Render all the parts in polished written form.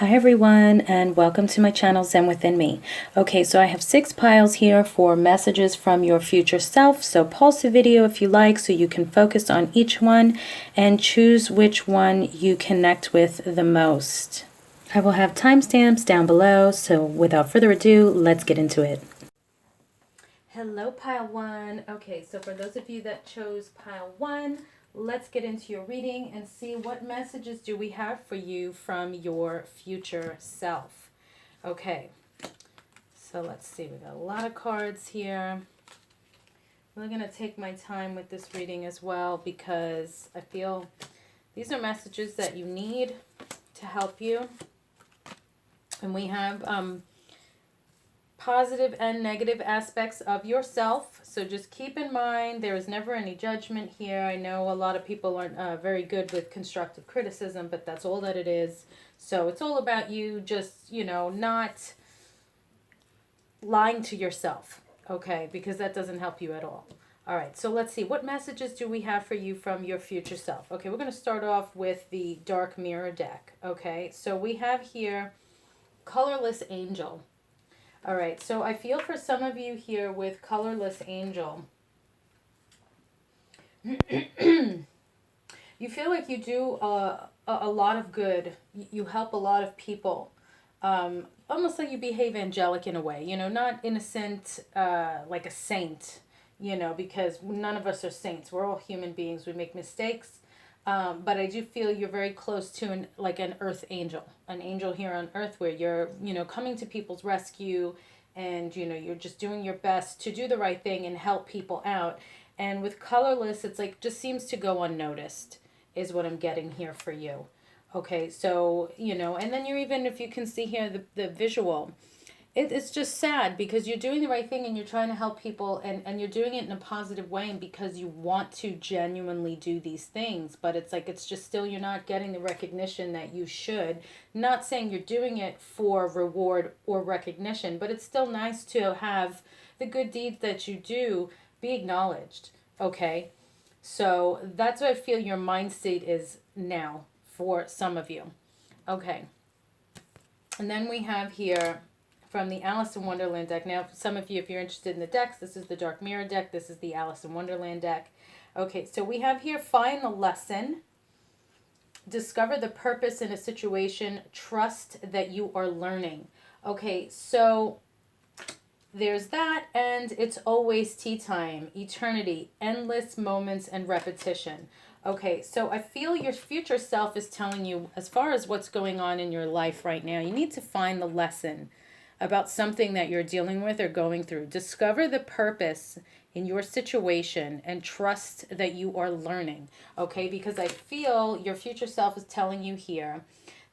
Hi everyone, and welcome to my channel Zen Within Me. Okay, so I have 6 piles here for messages from your future self. So pause the video if you like so you can focus on each one and choose which one you connect with the most. I will have timestamps down below, so without further ado, let's get into it. Hello pile 1. Okay, so for those of you that chose pile 1, let's get into your reading and see what messages do we have for you from your future self. Okay, so let's see. We got a lot of cards here. I'm really going to take my time with this reading as well because I feel these are messages that you need to help you. And we have positive and negative aspects of yourself. So just keep in mind there is never any judgment here. I know a lot of people aren't very good with constructive criticism, but that's all that it is. So it's all about you just, not lying to yourself, okay? Because that doesn't help you at all. All right, so let's see. What messages do we have for you from your future self? Okay, we're going to start off with the Dark Mirror deck, okay? So we have here Colorless Angel. All right, so I feel for some of you here with Colorless Angel, you feel like you do a lot of good. You help a lot of people. Almost like you behave angelic in a way, not innocent like a saint, because none of us are saints. We're all human beings. We make mistakes. But I do feel you're very close to an earth angel, an angel here on earth where you're, coming to people's rescue and, you're just doing your best to do the right thing and help people out. And with Colorless, it's like just seems to go unnoticed is what I'm getting here for you. Okay, so, and then you're even, if you can see here, the visual, it's just sad because you're doing the right thing and you're trying to help people and you're doing it in a positive way and because you want to genuinely do these things, but it's like it's just still you're not getting the recognition that you should. Not saying you're doing it for reward or recognition, but it's still nice to have the good deeds that you do be acknowledged. Okay, so that's what I feel your mind state is now for some of you. Okay, and then we have here from the Alice in Wonderland deck. Now, some of you, if you're interested in the decks, this is the Dark Mirror deck. This is the Alice in Wonderland deck. Okay, so we have here, find the lesson. Discover the purpose in a situation. Trust that you are learning. Okay, so there's that, and it's always tea time, eternity, endless moments, and repetition. Okay, so I feel your future self is telling you, as far as what's going on in your life right now, you need to find the lesson about something that you're dealing with or going through. Discover the purpose in your situation and trust that you are learning, okay? Because I feel your future self is telling you here,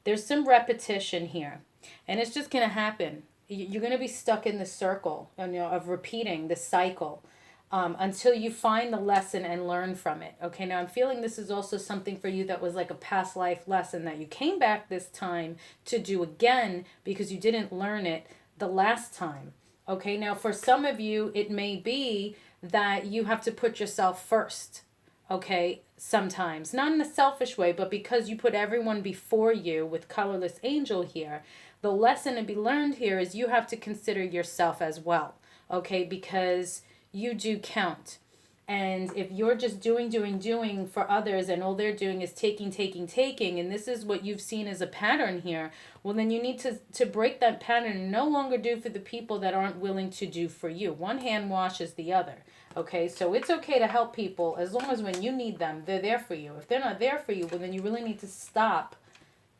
there's some repetition here, and it's just going to happen. You're going to be stuck in the circle, of repeating the cycle until you find the lesson and learn from it. Okay, now I'm feeling this is also something for you that was like a past life lesson that you came back this time to do again because you didn't learn it the last time. Okay, now for some of you, it may be that you have to put yourself first. Okay, sometimes. Not in a selfish way, but because you put everyone before you with Colorless Angel here, the lesson to be learned here is you have to consider yourself as well. Okay, because you do count. And if you're just doing for others and all they're doing is taking, and this is what you've seen as a pattern here, well, then you need to break that pattern and no longer do for the people that aren't willing to do for you. One hand washes the other. Okay, so it's okay to help people as long as when you need them, they're there for you. If they're not there for you, well, then you really need to stop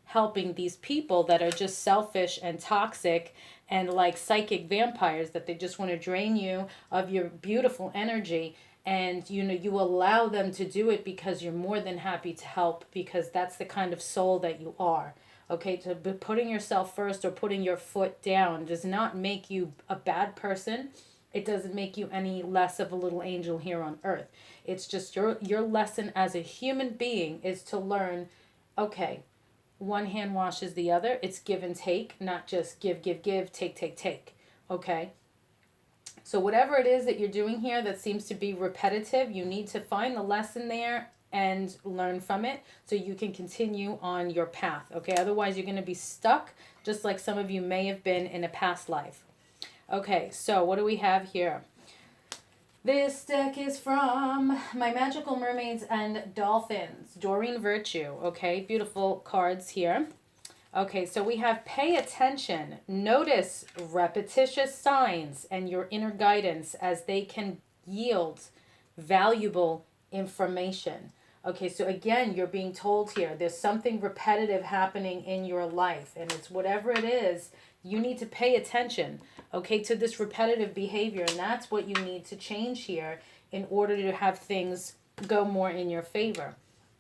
helping these people that are just selfish and toxic and like psychic vampires that they just want to drain you of your beautiful energy. And you allow them to do it because you're more than happy to help, because that's the kind of soul that you are. Okay, to be putting yourself first or putting your foot down does not make you a bad person. It doesn't make you any less of a little angel here on earth. It's just your lesson as a human being is to learn, okay, one hand washes the other. It's give and take, not just give, take. Okay? So whatever it is that you're doing here that seems to be repetitive, you need to find the lesson there and learn from it so you can continue on your path. Okay, otherwise you're going to be stuck just like some of you may have been in a past life. Okay, so what do we have here? This deck is from My Magical Mermaids and Dolphins, Doreen Virtue. Okay, beautiful cards here. Okay, so we have pay attention, notice repetitious signs and your inner guidance as they can yield valuable information. Okay, so again, you're being told here there's something repetitive happening in your life, and it's whatever it is, you need to pay attention, okay, to this repetitive behavior, and that's what you need to change here in order to have things go more in your favor.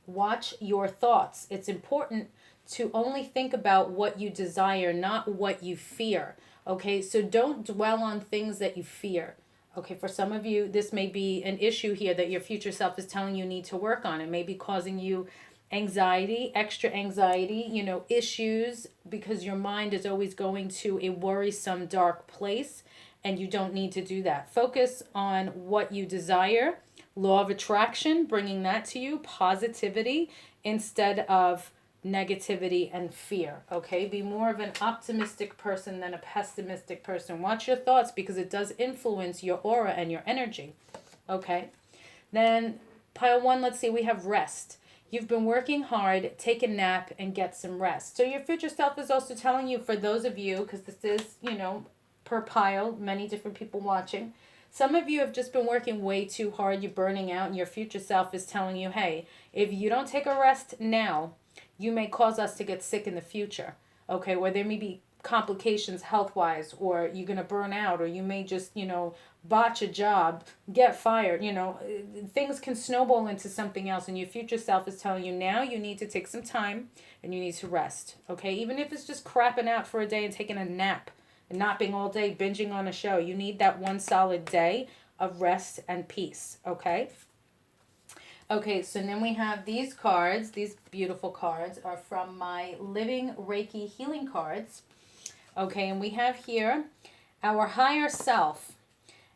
Watch your thoughts. It's important to only think about what you desire, not what you fear. Okay, so don't dwell on things that you fear. Okay, for some of you, this may be an issue here that your future self is telling you need to work on. It may be causing you anxiety, extra anxiety, issues, because your mind is always going to a worrisome, dark place, and you don't need to do that. Focus on what you desire, law of attraction, bringing that to you, positivity instead of negativity and fear. Okay, be more of an optimistic person than a pessimistic person. Watch your thoughts because it does influence your aura and your energy. Okay, then pile one, let's see, we have rest. You've been working hard, take a nap and get some rest. So your future self is also telling you, for those of you, because this is, per pile, many different people watching, some of you have just been working way too hard, you're burning out, and your future self is telling you, hey, if you don't take a rest now, you may cause us to get sick in the future, okay, where there may be complications health-wise, or you're going to burn out, or you may just, botch a job, get fired, things can snowball into something else, and your future self is telling you now you need to take some time and you need to rest, okay, even if it's just crapping out for a day and taking a nap, and napping all day, binging on a show, you need that one solid day of rest and peace, okay? Okay, so then we have these cards. These beautiful cards are from my Living Reiki Healing cards. Okay, and we have here our higher self.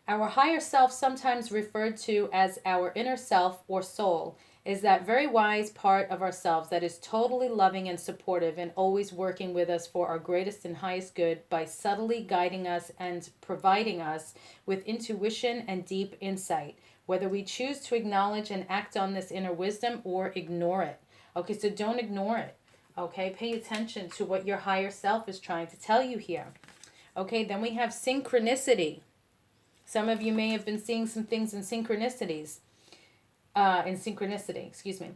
Our higher self, sometimes referred to as our inner self or soul, is that very wise part of ourselves that is totally loving and supportive and always working with us for our greatest and highest good by subtly guiding us and providing us with intuition and deep insight, whether we choose to acknowledge and act on this inner wisdom or ignore it. Okay, so don't ignore it. Okay, pay attention to what your higher self is trying to tell you here. Okay, then we have synchronicity. Some of you may have been seeing some things in synchronicity, excuse me.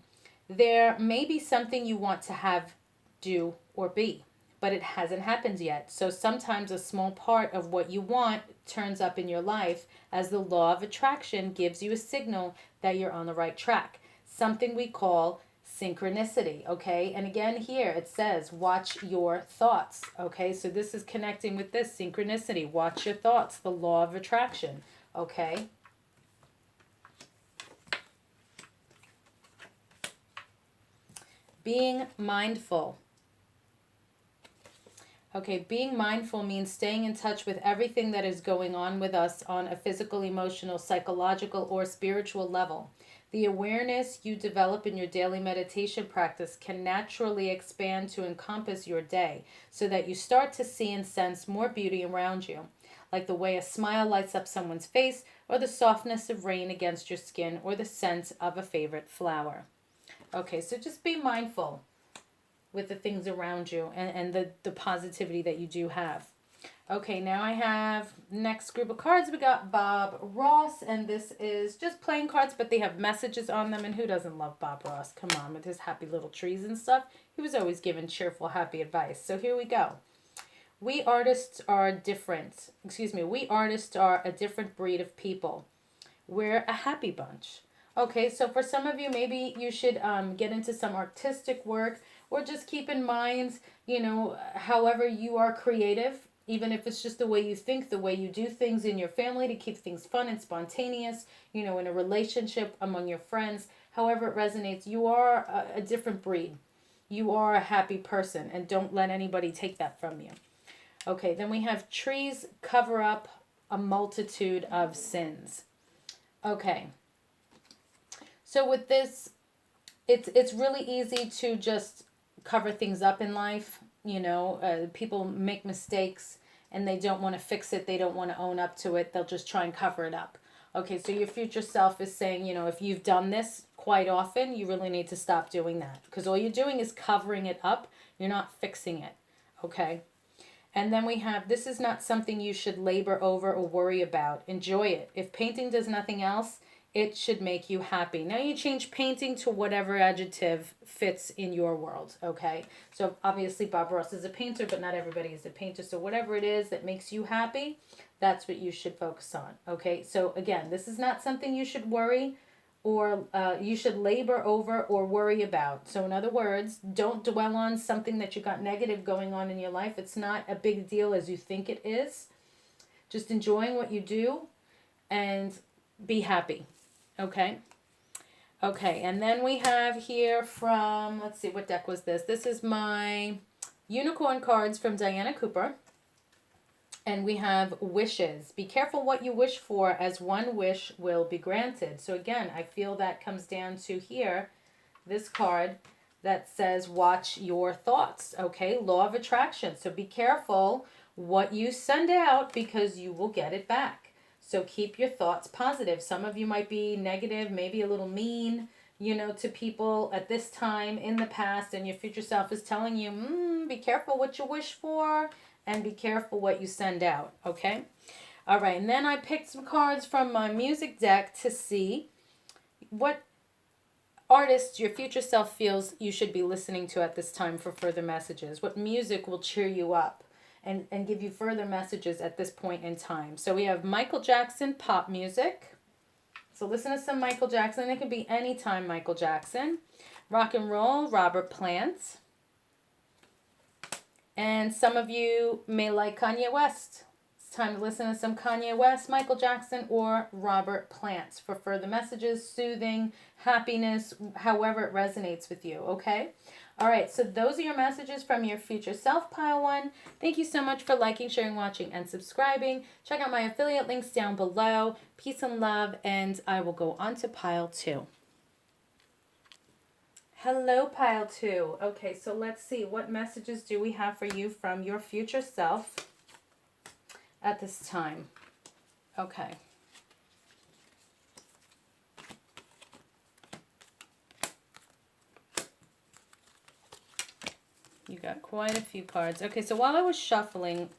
There may be something you want to have, do, or be, but it hasn't happened yet. So sometimes a small part of what you want turns up in your life as the law of attraction gives you a signal that you're on the right track. Something we call synchronicity, okay? And again, here it says, watch your thoughts, okay? So this is connecting with this synchronicity. Watch your thoughts, the law of attraction, okay? Being mindful. Okay, being mindful means staying in touch with everything that is going on with us on a physical, emotional, psychological, or spiritual level. The awareness you develop in your daily meditation practice can naturally expand to encompass your day so that you start to see and sense more beauty around you, like the way a smile lights up someone's face, or the softness of rain against your skin, or the scent of a favorite flower. Okay, so just be mindful with the things around you and the positivity that you do have. Okay, now I have next group of cards. We got Bob Ross, and this is just playing cards, but they have messages on them, and who doesn't love Bob Ross? Come on, with his happy little trees and stuff. He was always giving cheerful, happy advice. So here we go. We artists are different. We artists are a different breed of people. We're a happy bunch. Okay, so for some of you, maybe you should get into some artistic work, or just keep in mind, however you are creative, even if it's just the way you think, the way you do things in your family to keep things fun and spontaneous, in a relationship, among your friends, however it resonates. You are a different breed. You are a happy person, and don't let anybody take that from you. Okay, then we have trees cover up a multitude of sins. Okay. So with this it's really easy to just cover things up in life. People make mistakes and they don't want to fix it. They don't want to own up to it. They'll just try and cover it up. Okay, so your future self is saying, if you've done this quite often, you really need to stop doing that because all you're doing is covering it up. You're not fixing it. Okay. And then we have, this is not something you should labor over or worry about. Enjoy it. If painting does nothing else, it should make you happy. Now you change painting to whatever adjective fits in your world, okay? So obviously Bob Ross is a painter, but not everybody is a painter. So whatever it is that makes you happy, that's what you should focus on, okay? So again, this is not something you should worry or you should labor over or worry about. So in other words, don't dwell on something that you got negative going on in your life. It's not a big deal as you think it is. Just enjoying what you do and be happy. Okay. Okay, and then we have here from, let's see, what deck was this? This is my unicorn cards from Diana Cooper. And we have wishes. Be careful what you wish for, as one wish will be granted. So again, I feel that comes down to here, this card that says watch your thoughts. Okay, law of attraction. So be careful what you send out because you will get it back. So keep your thoughts positive. Some of you might be negative, maybe a little mean, to people at this time in the past, and your future self is telling you, be careful what you wish for. And be careful what you send out, okay? All right, and then I picked some cards from my music deck to see what artists your future self feels you should be listening to at this time for further messages. What music will cheer you up and give you further messages at this point in time. So we have Michael Jackson, pop music. So listen to some Michael Jackson. It could be anytime Michael Jackson. Rock and roll, Robert Plant. And some of you may like Kanye West. It's time to listen to some Kanye West, Michael Jackson, or Robert Plant for further messages, soothing, happiness, however it resonates with you, okay? All right, so those are your messages from your future self, Pile 1. Thank you so much for liking, sharing, watching, and subscribing. Check out my affiliate links down below. Peace and love, and I will go on to Pile 2. Hello, Pile 2. Okay, so let's see. What messages do we have for you from your future self at this time? Okay. You got quite a few cards. Okay, so while I was shuffling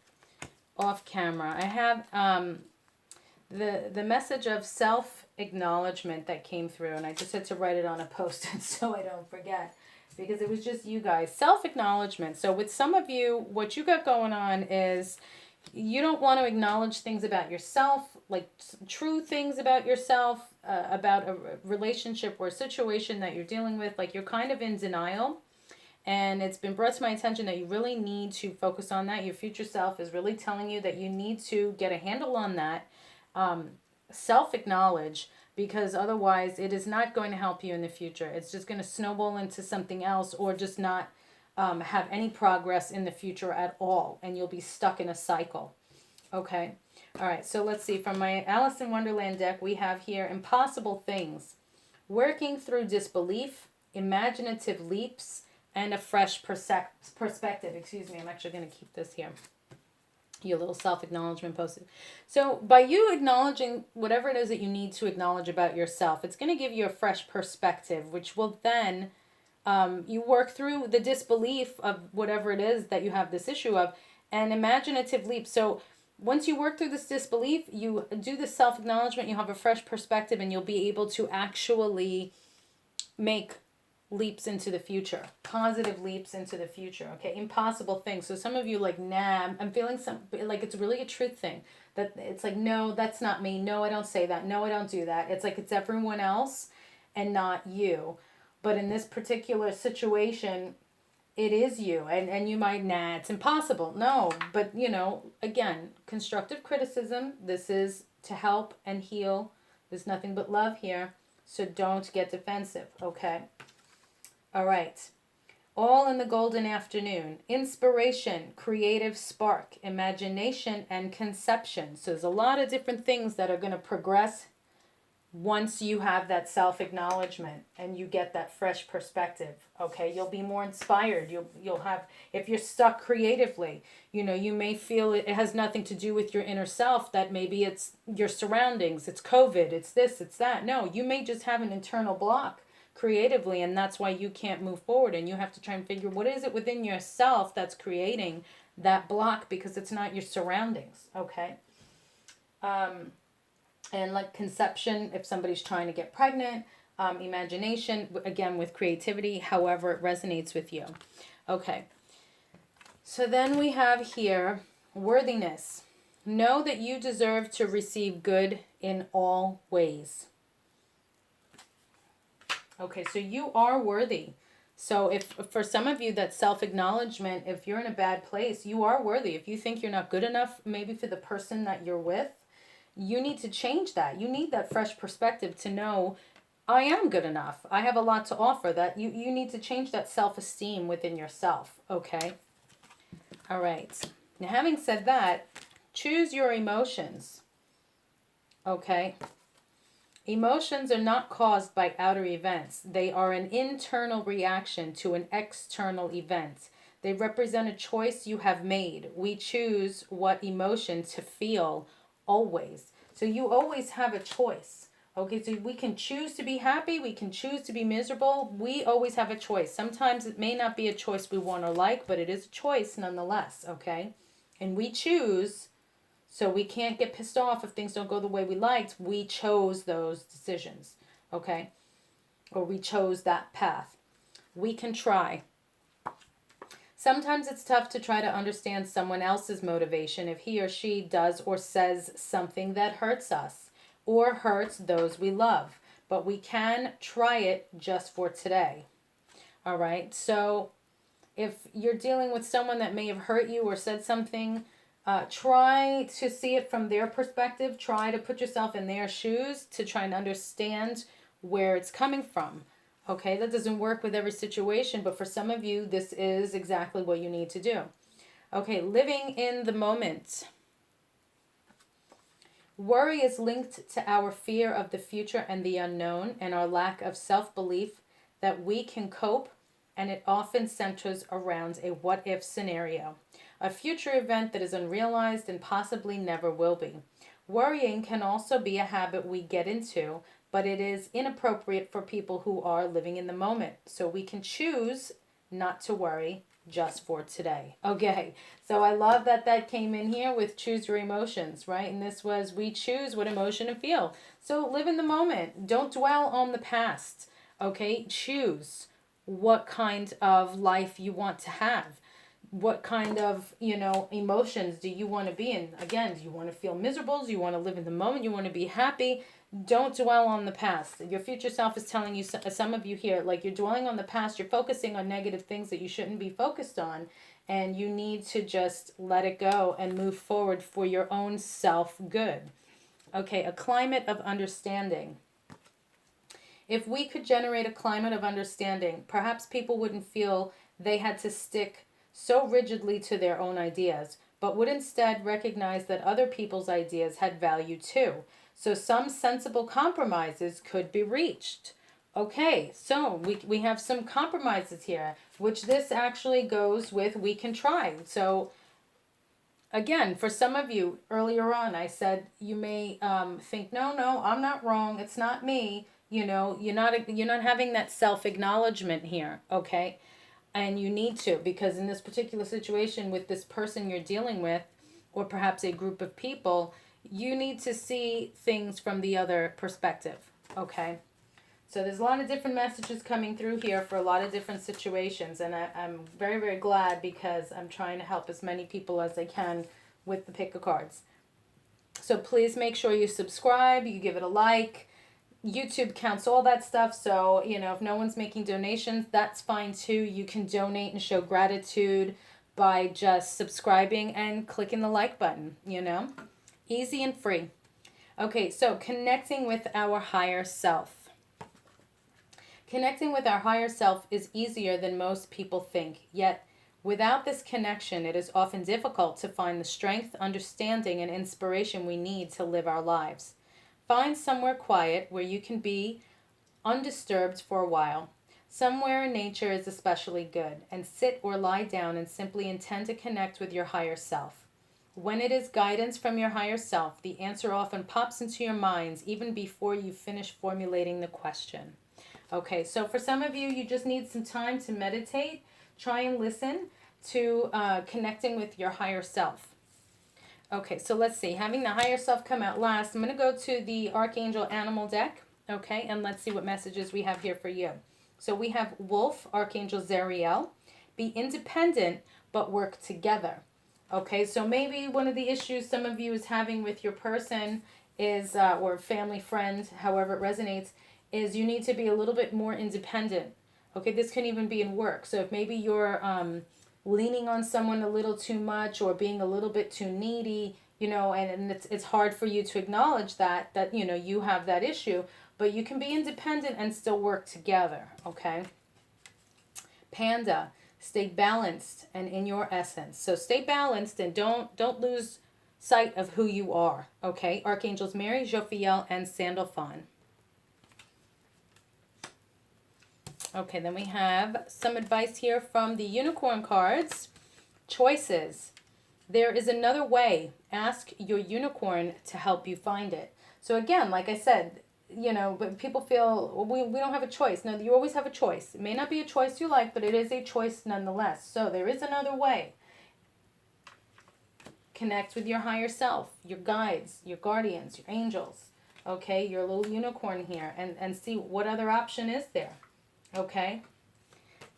off camera, I have the message of self-acknowledgement that came through, and I just had to write it on a post-it so I don't forget, because it was just you guys. Self-acknowledgement. So with some of you, what you got going on is you don't want to acknowledge things about yourself, like true things about yourself, about a relationship or a situation that you're dealing with. Like you're kind of in denial. And it's been brought to my attention that you really need to focus on that. Your future self is really telling you that you need to get a handle on that. Self-acknowledge, because otherwise it is not going to help you in the future. It's just going to snowball into something else, or just not have any progress in the future at all, and you'll be stuck in a cycle. Okay. All right, so let's see. From my Alice in Wonderland deck, we have here impossible things, working through disbelief, imaginative leaps, and a fresh perspective. Excuse me, I'm actually going to keep this here. Your little self-acknowledgement post. So by you acknowledging whatever it is that you need to acknowledge about yourself, it's going to give you a fresh perspective, which will then, you work through the disbelief of whatever it is that you have this issue of, and imaginative leap. So once you work through this disbelief, you do the self-acknowledgement, you have a fresh perspective, and you'll be able to actually make leaps into the future, positive leaps into the future. Okay, impossible things. So some of you like, nah, I'm feeling like it's really a truth thing, that it's like, no, that's not me, no, I don't say that, no, I don't do that. It's like it's everyone else and not you. But in this particular situation, it is you, and you might, nah, it's impossible. No, but again, constructive criticism. This is to help and heal. There's nothing but love here, so don't get defensive. Okay. All right. All in the golden afternoon. Inspiration, creative spark, imagination, and conception. So there's a lot of different things that are going to progress once you have that self-acknowledgement and you get that fresh perspective, okay, you'll be more inspired. You'll have, if you're stuck creatively, you may feel it has nothing to do with your inner self, that maybe it's your surroundings, it's COVID, it's this, it's that. No, you may just have an internal block creatively, and that's why you can't move forward, and you have to try and figure what is it within yourself that's creating that block, because it's not your surroundings, okay? And like conception, if somebody's trying to get pregnant, imagination, again with creativity, however it resonates with you. Okay, so then we have here worthiness. Know that you deserve to receive good in all ways. Okay, so you are worthy. So if for some of you that self-acknowledgement, if you're in a bad place, you are worthy. If you think you're not good enough, maybe for the person that you're with, you need to change that. You need that fresh perspective to know, I am good enough. I have a lot to offer. That you need to change that self-esteem within yourself, okay? All right. Now, having said that, choose your emotions, okay? Emotions are not caused by outer events. They are an internal reaction to an external event. They represent a choice you have made. We choose what emotion to feel always. So you always have a choice. Okay, so we can choose to be happy. We can choose to be miserable. We always have a choice. Sometimes it may not be a choice we want or like, but it is a choice nonetheless, okay? And we choose, so we can't get pissed off if things don't go the way we liked. We chose those decisions, okay? Or we chose that path. We can try. Sometimes it's tough to try to understand someone else's motivation if he or she does or says something that hurts us or hurts those we love. But we can try it just for today. All right? So if you're dealing with someone that may have hurt you or said something, try to see it from their perspective. Try to put yourself in their shoes to try and understand where it's coming from. Okay, that doesn't work with every situation, but for some of you, this is exactly what you need to do. Okay, living in the moment. Worry is linked to our fear of the future and the unknown and our lack of self-belief that we can cope, and it often centers around a what-if scenario, a future event that is unrealized and possibly never will be. Worrying can also be a habit we get into, but it is inappropriate for people who are living in the moment. So we can choose not to worry just for today. Okay, so I love that that came in here with choose your emotions, right? And this was we choose what emotion to feel. So live in the moment. Don't dwell on the past. Okay, choose what kind of life you want to have. What kind of, emotions do you want to be in? Again, do you want to feel miserable? Do you want to live in the moment? You want to be happy? Don't dwell on the past. Your future self is telling you, some of you here, like you're dwelling on the past, you're focusing on negative things that you shouldn't be focused on, and you need to just let it go and move forward for your own self-good. Okay, a climate of understanding. If we could generate a climate of understanding, perhaps people wouldn't feel they had to stick so rigidly to their own ideas, but would instead recognize that other people's ideas had value too. So some sensible compromises could be reached. Okay, so we have some compromises here, which this actually goes with we can try. So again, for some of you, earlier on, I said you may think, no, I'm not wrong. It's not me. You're not having that self-acknowledgement here, okay? And you need to, because in this particular situation with this person you're dealing with, or perhaps a group of people, you need to see things from the other perspective, okay? So there's a lot of different messages coming through here for a lot of different situations, and I'm very, very glad because I'm trying to help as many people as I can with the pick of cards. So please make sure you subscribe, you give it a like. YouTube counts all that stuff, so if no one's making donations, that's fine too. You can donate and show gratitude by just subscribing and clicking the like button. Easy and free. Okay, so connecting with our higher self. Connecting with our higher self is easier than most people think, yet without this connection, it is often difficult to find the strength, understanding, and inspiration we need to live our lives. Find somewhere quiet where you can be undisturbed for a while. Somewhere in nature is especially good, and sit or lie down and simply intend to connect with your higher self. When it is guidance from your higher self, the answer often pops into your minds even before you finish formulating the question. Okay, so for some of you, you just need some time to meditate. Try and listen to connecting with your higher self. Okay, so let's see. Having the higher self come out last, I'm going to go to the Archangel Animal deck. Okay, and let's see what messages we have here for you. So we have Wolf, Archangel Zariel. Be independent, but work together. Okay, so maybe one of the issues some of you is having with your person is, or family, friend, however it resonates, is you need to be a little bit more independent. Okay, this can even be in work. So if maybe you're leaning on someone a little too much or being a little bit too needy, and it's hard for you to acknowledge that you have that issue, but you can be independent and still work together. Okay, Panda, stay balanced and in your essence. So stay balanced and don't lose sight of who you are. Okay, Archangels Mary, Jophiel, and Sandalphon. Okay, then we have some advice here from the unicorn cards. Choices. There is another way. Ask your unicorn to help you find it. So again, like I said, but people feel, we don't have a choice. No, you always have a choice. It may not be a choice you like, but it is a choice nonetheless. So there is another way. Connect with your higher self, your guides, your guardians, your angels. Okay, your little unicorn here, and see what other option is there. Okay,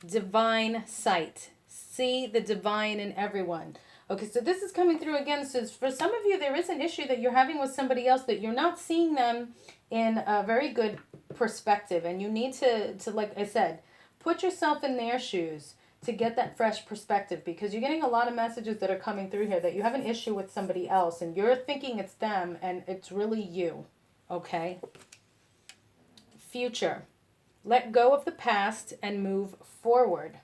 divine sight. See the divine in everyone. Okay, so this is coming through again. So for some of you, there is an issue that you're having with somebody else that you're not seeing them in a very good perspective. And you need to like I said, put yourself in their shoes to get that fresh perspective, because you're getting a lot of messages that are coming through here that you have an issue with somebody else and you're thinking it's them and it's really you. Okay. Future. Let go of the past and move forward.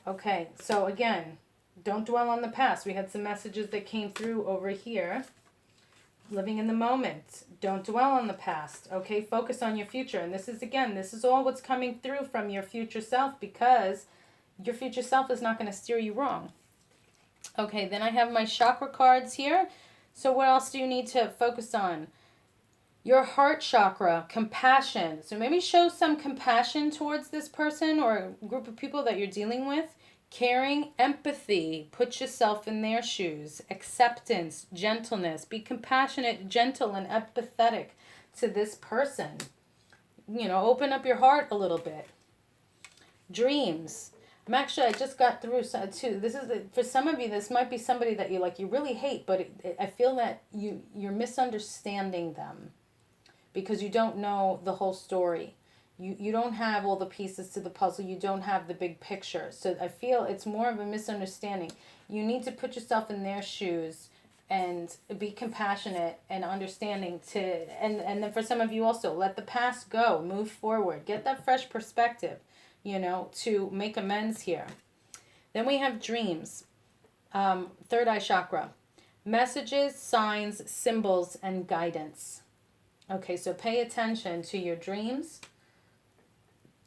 Okay, so again, don't dwell on the past. We had some messages that came through over here. Living in the moment. Don't dwell on the past. Okay, focus on your future. And this is all what's coming through from your future self, because your future self is not going to steer you wrong. Okay, then I have my chakra cards here. So what else do you need to focus on? Your heart chakra, compassion. So maybe show some compassion towards this person or a group of people that you're dealing with. Caring, empathy, put yourself in their shoes. Acceptance, gentleness. Be compassionate, gentle, and empathetic to this person. Open up your heart a little bit. Dreams. I just got through too. This is for some of you. This might be somebody that you really hate, but I feel that you're misunderstanding them, because you don't know the whole story. You don't have all the pieces to the puzzle. You don't have the big picture. So I feel it's more of a misunderstanding. You need to put yourself in their shoes and be compassionate and understanding and then for some of you also, let the past go, move forward, get that fresh perspective, to make amends here. Then we have dreams. Third eye chakra. Messages, signs, symbols, and guidance. Okay, so pay attention to your dreams,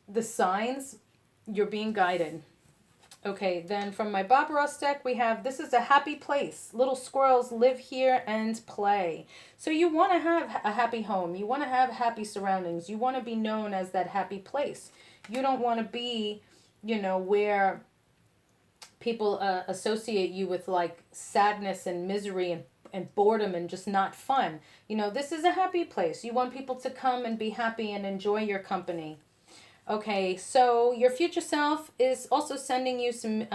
the signs, you're being guided. Okay, then from my Bob Ross deck, we have, this is a happy place. Little squirrels live here and play. So you want to have a happy home. You want to have happy surroundings. You want to be known as that happy place. You don't want to be, where people associate you with like sadness and misery and boredom and just not fun. This is a happy place. You want people to come and be happy and enjoy your company. Okay, so your future self is also sending you some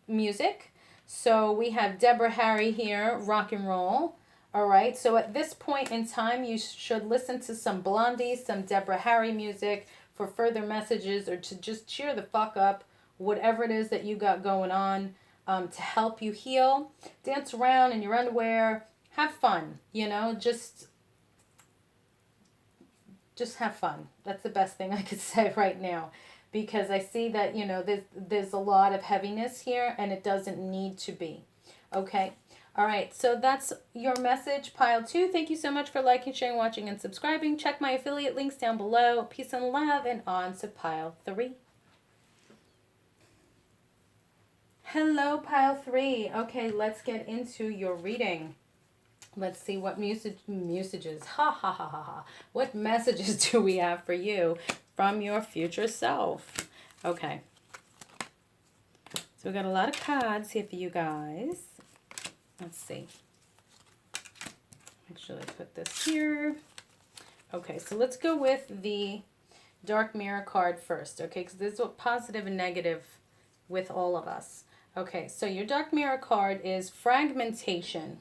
music. So we have Deborah Harry here, rock and roll. All right, so at this point in time, you should listen to some Blondie, some Deborah Harry music for further messages, or to just cheer the fuck up, whatever it is that you got going on, to help you heal. Dance around in your underwear. Have fun, just have fun. That's the best thing I could say right now, because I see that, there's a lot of heaviness here and it doesn't need to be. Okay. All right, so that's your message, pile 2. Thank you so much for liking, sharing, watching, and subscribing. Check my affiliate links down below. Peace and love, and on to pile 3. Hello, pile 3. Okay, let's get into your reading. Let's see what messages. Ha ha ha ha ha. What messages do we have for you from your future self? Okay. So we got a lot of cards here for you guys. Let's see. Make sure I put this here. Okay, so let's go with the Dark Mirror card first, okay? Because this is what positive and negative with all of us. Okay, so your Dark Mirror card is fragmentation.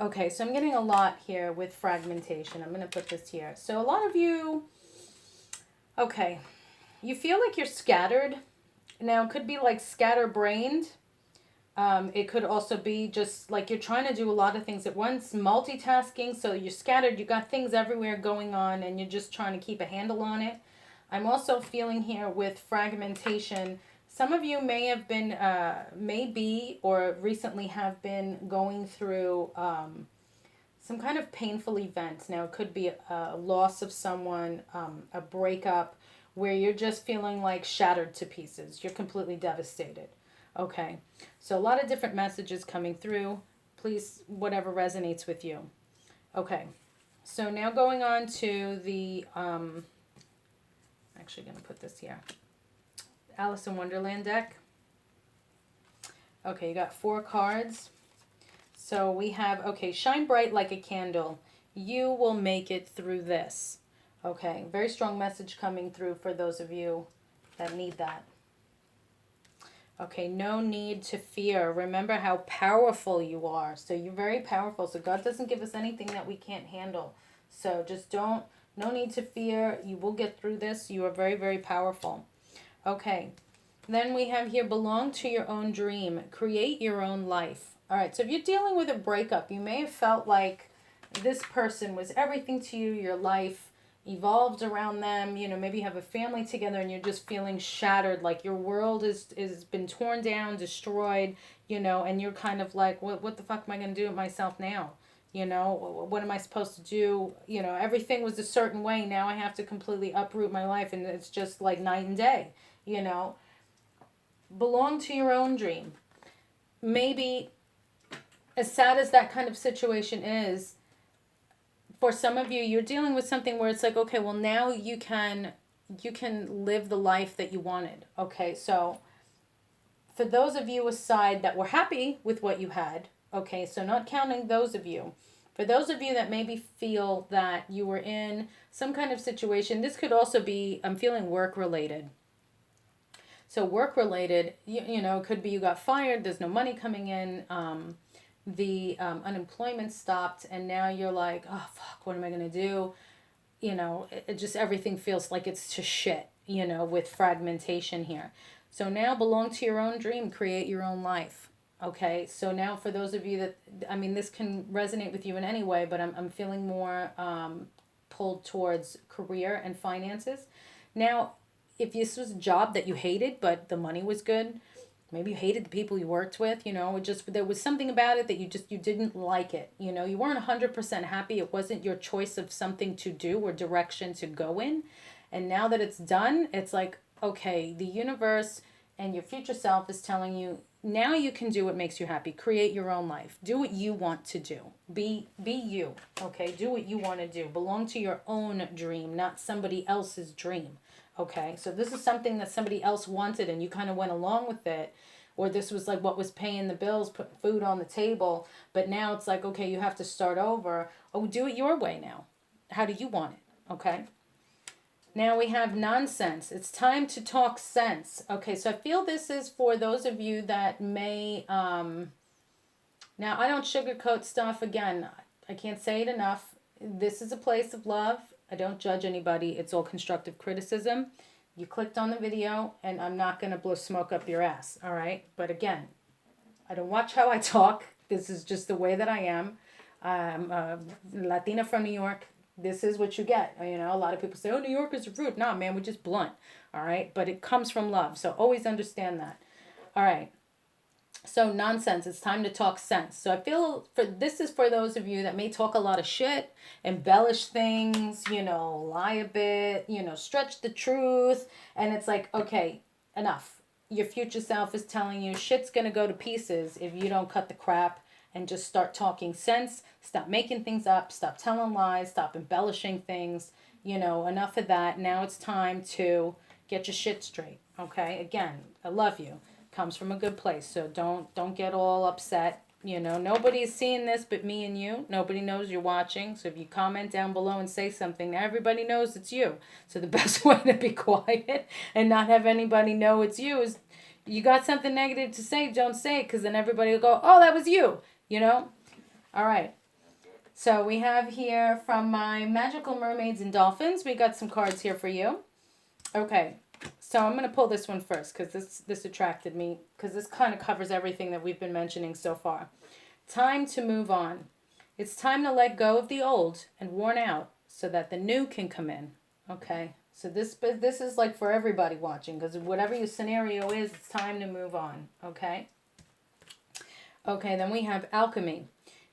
Okay, so I'm getting a lot here with fragmentation. I'm going to put this here. So a lot of you, okay, you feel like you're scattered. Now, it could be like scatterbrained. It could also be just like you're trying to do a lot of things at once, multitasking. So you're scattered, you got things everywhere going on, and you're just trying to keep a handle on it. I'm also feeling here with fragmentation. Some of you may have been, or recently have been going through some kind of painful event. Now, it could be a loss of someone, a breakup, where you're just feeling like shattered to pieces. You're completely devastated. Okay, so a lot of different messages coming through. Please, whatever resonates with you. Okay, so now going on to the, actually going to put this here. Alice in Wonderland deck. Okay, you got 4 cards. So we have, okay, shine bright like a candle. You will make it through this. Okay, very strong message coming through for those of you that need that. Okay, no need to fear. Remember how powerful you are. So you're very powerful. So God doesn't give us anything that we can't handle. So just no need to fear. You will get through this. You are very, very powerful. Okay, then we have here, belong to your own dream. Create your own life. All right, so if you're dealing with a breakup, you may have felt like this person was everything to you, your life evolved around them, maybe you have a family together and you're just feeling shattered, like your world is been torn down, destroyed, and you're kind of like, what the fuck am I going to do with myself now? What am I supposed to do? Everything was a certain way. Now I have to completely uproot my life, and it's just like night and day, Belong to your own dream. Maybe, as sad as that kind of situation is, for some of you, you're dealing with something where it's like, okay, well, now you can live the life that you wanted. Okay, so for those of you aside that were happy with what you had, okay, so not counting those of you, for those of you that maybe feel that you were in some kind of situation, this could also be, I'm feeling work related. So work related, it could be you got fired, there's no money coming in, the unemployment stopped, and now you're like, oh fuck, what am I gonna do? It just, everything feels like it's to shit, with fragmentation here. So now belong to your own dream, create your own life. Okay, so now for those of you that, this can resonate with you in any way, but I'm feeling more pulled towards career and finances. Now, if this was a job that you hated, but the money was good, maybe you hated the people you worked with, there was something about it that you didn't like it. You weren't 100% happy. It wasn't your choice of something to do or direction to go in. And now that it's done, it's like, okay, the universe and your future self is telling you, now you can do what makes you happy. Create your own life. Do what you want to do. Be you, okay? Do what you want to do. Belong to your own dream, not somebody else's dream. Okay, so this is something that somebody else wanted and you kind of went along with it, or this was like what was paying the bills, putting food on the table, but now it's like, okay, you have to start over. Oh, do it your way now. How do you want it? Okay. Now we have nonsense. It's time to talk sense. Okay, so I feel this is for those of you that may, now I don't sugarcoat stuff. Again, I can't say it enough. This is a place of love. I don't judge anybody. It's all constructive criticism. You clicked on the video, and I'm not going to blow smoke up your ass, all right? But again, I don't watch how I talk. This is just the way that I am. I'm a Latina from New York. This is what you get. A lot of people say, oh, New Yorkers are rude. No, man, we're just blunt, all right? But it comes from love, so always understand that. All right. So nonsense. It's time to talk sense. So I feel for this is for those of you that may talk a lot of shit, embellish things, lie a bit, stretch the truth, and it's like, okay, enough. Your future self is telling you shit's gonna go to pieces if you don't cut the crap and just start talking sense. Stop making things up. Stop telling lies. Stop embellishing things. Enough of that. Now it's time to get your shit straight. Okay. Again, I love you. Comes from a good place, so don't get all upset. Nobody's seeing this but me and you. Nobody knows you're watching, so if you comment down below and say something, everybody knows it's you. So the best way to be quiet and not have anybody know it's you is, you got something negative to say, don't say it, because then everybody will go, oh, that was you. All right, so we have here from my Magical Mermaids and Dolphins, we got some cards here for you. Okay, so I'm going to pull this one first because this attracted me, because this kind of covers everything that we've been mentioning so far. Time to move on. It's time to let go of the old and worn out so that the new can come in. Okay, so this is like for everybody watching, because whatever your scenario is, it's time to move on. Okay. Okay, then we have alchemy.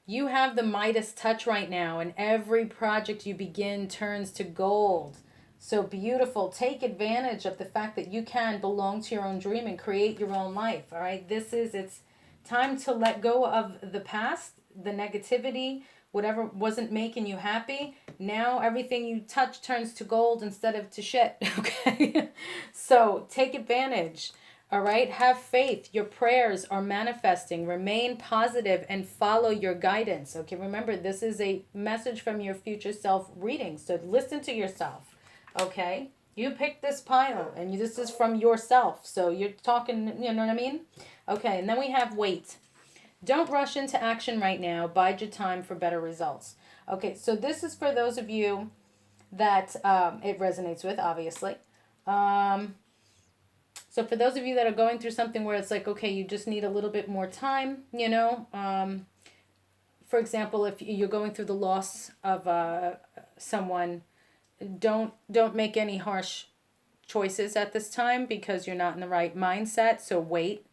You have the Midas touch right now, and every project you begin turns to gold. So beautiful. Take advantage of the fact that you can belong to your own dream and create your own life. All right. It's time to let go of the past, the negativity, whatever wasn't making you happy. Now everything you touch turns to gold instead of to shit. Okay. So take advantage. All right. Have faith. Your prayers are manifesting. Remain positive and follow your guidance. Okay. Remember, this is a message from your future self reading. So listen to yourself. Okay, you picked this pile, and this is from yourself, so you're talking, you know what I mean? Okay, and then we have wait. Don't rush into action right now. Bide your time for better results. Okay, so this is for those of you that it resonates with, obviously. So for those of you that are going through something where it's like, okay, you just need a little bit more time, for example, if you're going through the loss of someone, don't make any harsh choices at this time because you're not in the right mindset. So wait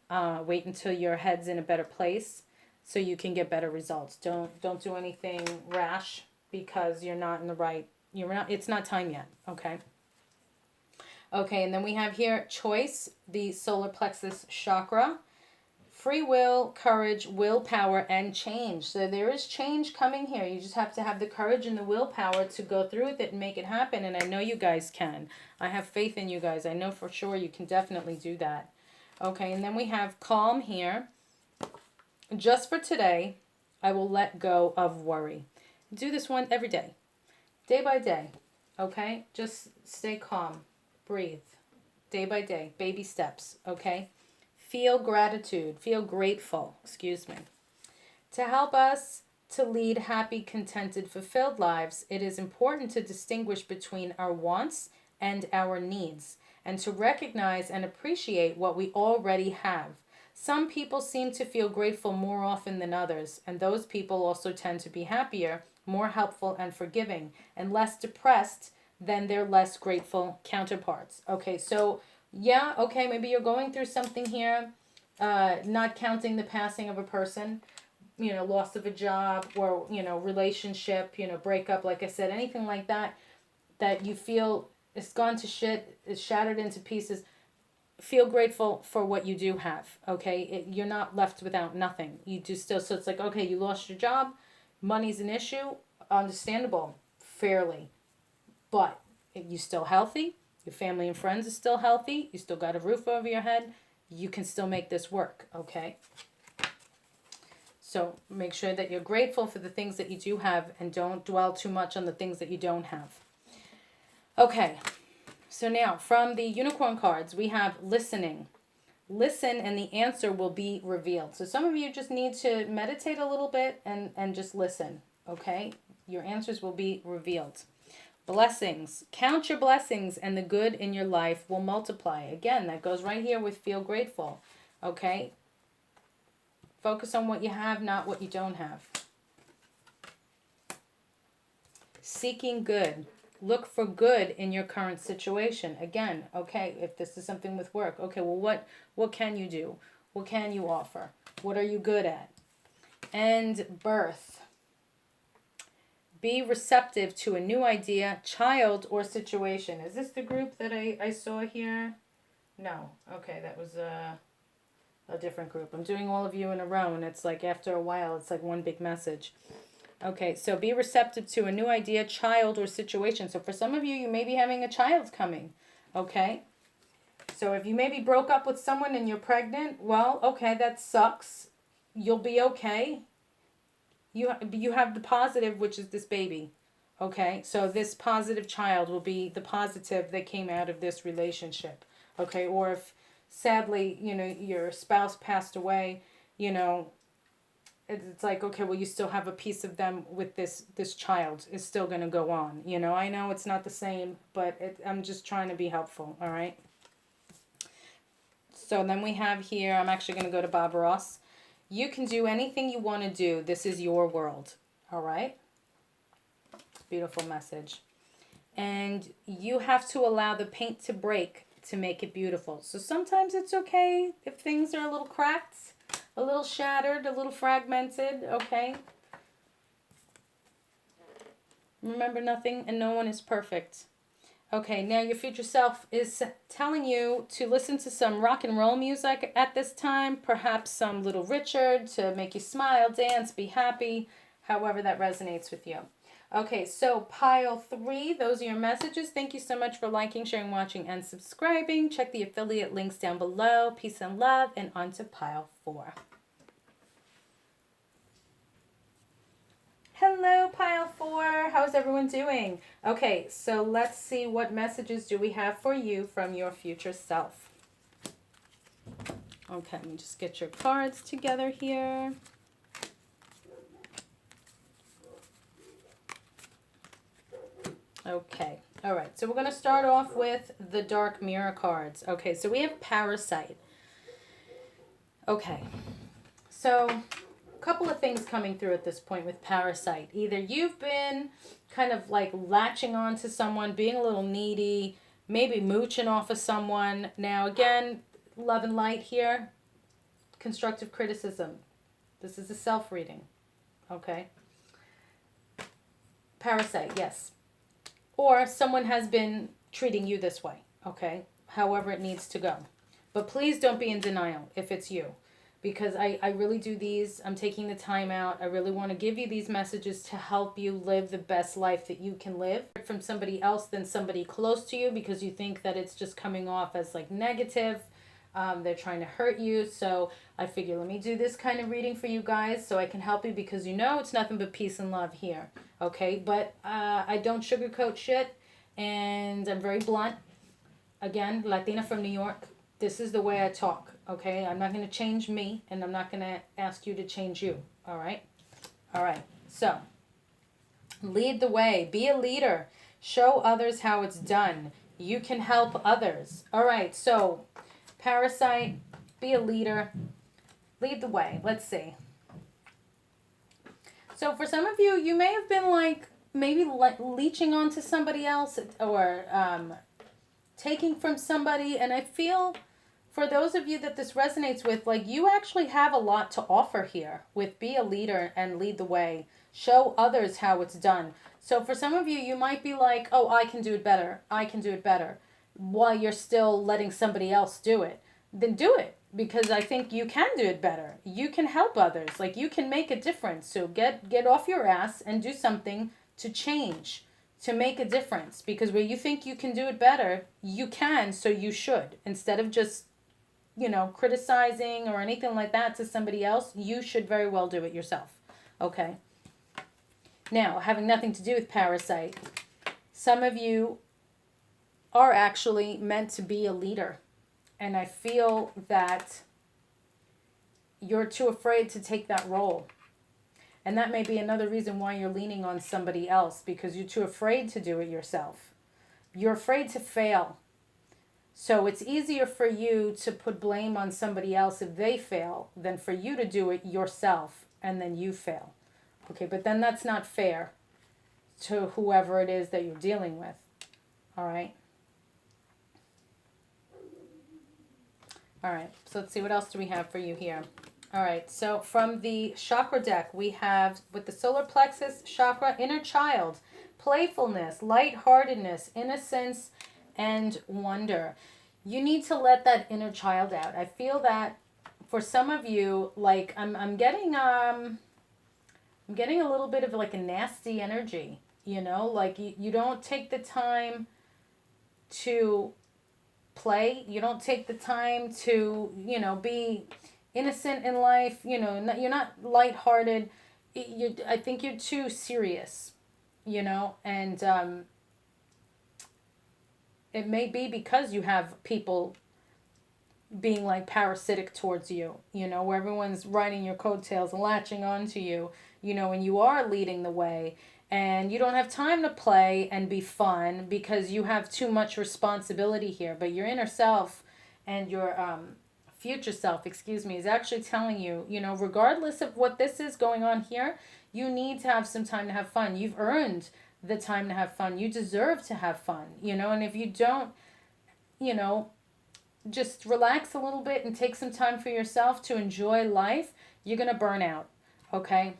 until your head's in a better place so you can get better results. Don't do anything rash because you're not in the right, it's not time yet. Okay, and then we have here choice, the solar plexus chakra. Free will, courage, willpower, and change. So there is change coming here. You just have to have the courage and the willpower to go through with it and make it happen. And I know you guys can. I have faith in you guys. I know for sure you can definitely do that. Okay, and then we have calm here. Just for today, I will let go of worry. Do this one every day. Day by day. Okay? Just stay calm. Breathe. Day by day. Baby steps. Okay? Feel gratitude. Feel grateful. Excuse me. To help us to lead happy, contented, fulfilled lives, it is important to distinguish between our wants and our needs, and to recognize and appreciate what we already have. Some people seem to feel grateful more often than others, and those people also tend to be happier, more helpful and forgiving, and less depressed than their less grateful counterparts. Okay, so yeah, okay, maybe you're going through something here, not counting the passing of a person, loss of a job or, relationship, breakup, like I said, anything like that, that you feel it's gone to shit, it's shattered into pieces. Feel grateful for what you do have, okay? You're not left without nothing. You do still, so it's like, okay, you lost your job, money's an issue, understandable, fairly, but you still healthy, your family and friends are still healthy, you still got a roof over your head, you can still make this work, okay? So make sure that you're grateful for the things that you do have and don't dwell too much on the things that you don't have. Okay, so now from the unicorn cards, we have listening. Listen and the answer will be revealed. So some of you just need to meditate a little bit and just listen, okay? Your answers will be revealed. Blessings. Count your blessings and the good in your life will multiply. Again, that goes right here with feel grateful. Okay? Focus on what you have, not what you don't have. Seeking good. Look for good in your current situation. Again, okay, if this is something with work, okay, well, what can you do? What can you offer? What are you good at? And birth. Be receptive to a new idea, child, or situation. Is this the group that I saw here? No. Okay, that was a different group. I'm doing all of you in a row, and it's like after a while, it's like one big message. Okay, so be receptive to a new idea, child, or situation. So for some of you, you may be having a child coming. Okay? So if you maybe broke up with someone and you're pregnant, well, okay, that sucks. You'll be okay. You have the positive, which is this baby. Okay? So this positive child will be the positive that came out of this relationship. Okay? Or if sadly, your spouse passed away, it's like, okay, well, you still have a piece of them with this child is still going to go on. I know it's not the same, but I'm just trying to be helpful. All right. So then we have here, I'm actually going to go to Bob Ross. You can do anything you want to do. This is your world. All right. Beautiful message. And you have to allow the paint to break to make it beautiful. So sometimes it's okay if things are a little cracked, a little shattered, a little fragmented, okay? Remember, nothing and no one is perfect. Okay, now your future self is telling you to listen to some rock and roll music at this time, perhaps some Little Richard to make you smile, dance, be happy, however that resonates with you. Okay, so pile 3, those are your messages. Thank you so much for liking, sharing, watching, and subscribing. Check the affiliate links down below. Peace and love, and on to pile 4. Hello, pile 4. How's everyone doing? Okay, so let's see what messages do we have for you from your future self. Okay, let me just get your cards together here. Okay, all right, so we're going to start off with the Dark Mirror cards. Okay, so we have Parasite. Okay, so a couple of things coming through at this point with Parasite. Either you've been kind of like latching on to someone, being a little needy, maybe mooching off of someone. Now, again, love and light here, constructive criticism. This is a self-reading, okay? Parasite, yes. Or someone has been treating you this way, okay? However it needs to go. But please don't be in denial if it's you. Because I really do these. I'm taking the time out. I really want to give you these messages to help you live the best life that you can live. From somebody else than somebody close to you because you think that it's just coming off as like negative. They're trying to hurt you. So I figure let me do this kind of reading for you guys so I can help you because it's nothing but peace and love here. Okay, but I don't sugarcoat shit, and I'm very blunt. Again, Latina from New York. This is the way I talk, okay? I'm not going to change me, and I'm not going to ask you to change you, all right? All right, so lead the way. Be a leader. Show others how it's done. You can help others. All right, so Parasite, be a leader. Lead the way. Let's see. So for some of you, you may have been like maybe leeching onto somebody else or taking from somebody. And I feel for those of you that this resonates with, like you actually have a lot to offer here with be a leader and lead the way. Show others how it's done. So for some of you, you might be like, oh, I can do it better. I can do it better. While you're still letting somebody else do it. Then do it. Because I think you can do it better. You can help others. Like you can make a difference. So get off your ass and do something to change, to make a difference. Because where you think you can do it better, you can, so you should. Instead of just, criticizing or anything like that to somebody else, you should very well do it yourself. Okay? Now, having nothing to do with Parasite, some of you are actually meant to be a leader. And I feel that you're too afraid to take that role. And that may be another reason why you're leaning on somebody else, because you're too afraid to do it yourself. You're afraid to fail. So it's easier for you to put blame on somebody else if they fail than for you to do it yourself and then you fail. Okay, but then that's not fair to whoever it is that you're dealing with. All right? All right, so let's see, what else do we have for you here? All right, so from the chakra deck, we have with the solar plexus chakra, inner child, playfulness, lightheartedness, innocence, and wonder. You need to let that inner child out. I feel that for some of you, like I'm getting a little bit of like a nasty energy, like you don't take the time to play. You don't take the time to, be innocent in life. You're not lighthearted. I think you're too serious, and it may be because you have people being like parasitic towards you, where everyone's riding your coattails and latching onto you, and you are leading the way and you don't have time to play and be fun because you have too much responsibility here. But your inner self and your future self, excuse me, is actually telling you, regardless of what this is going on here, you need to have some time to have fun. You've earned the time to have fun. You deserve to have fun, and if you don't, you know, just relax a little bit and take some time for yourself to enjoy life, you're going to burn out, okay?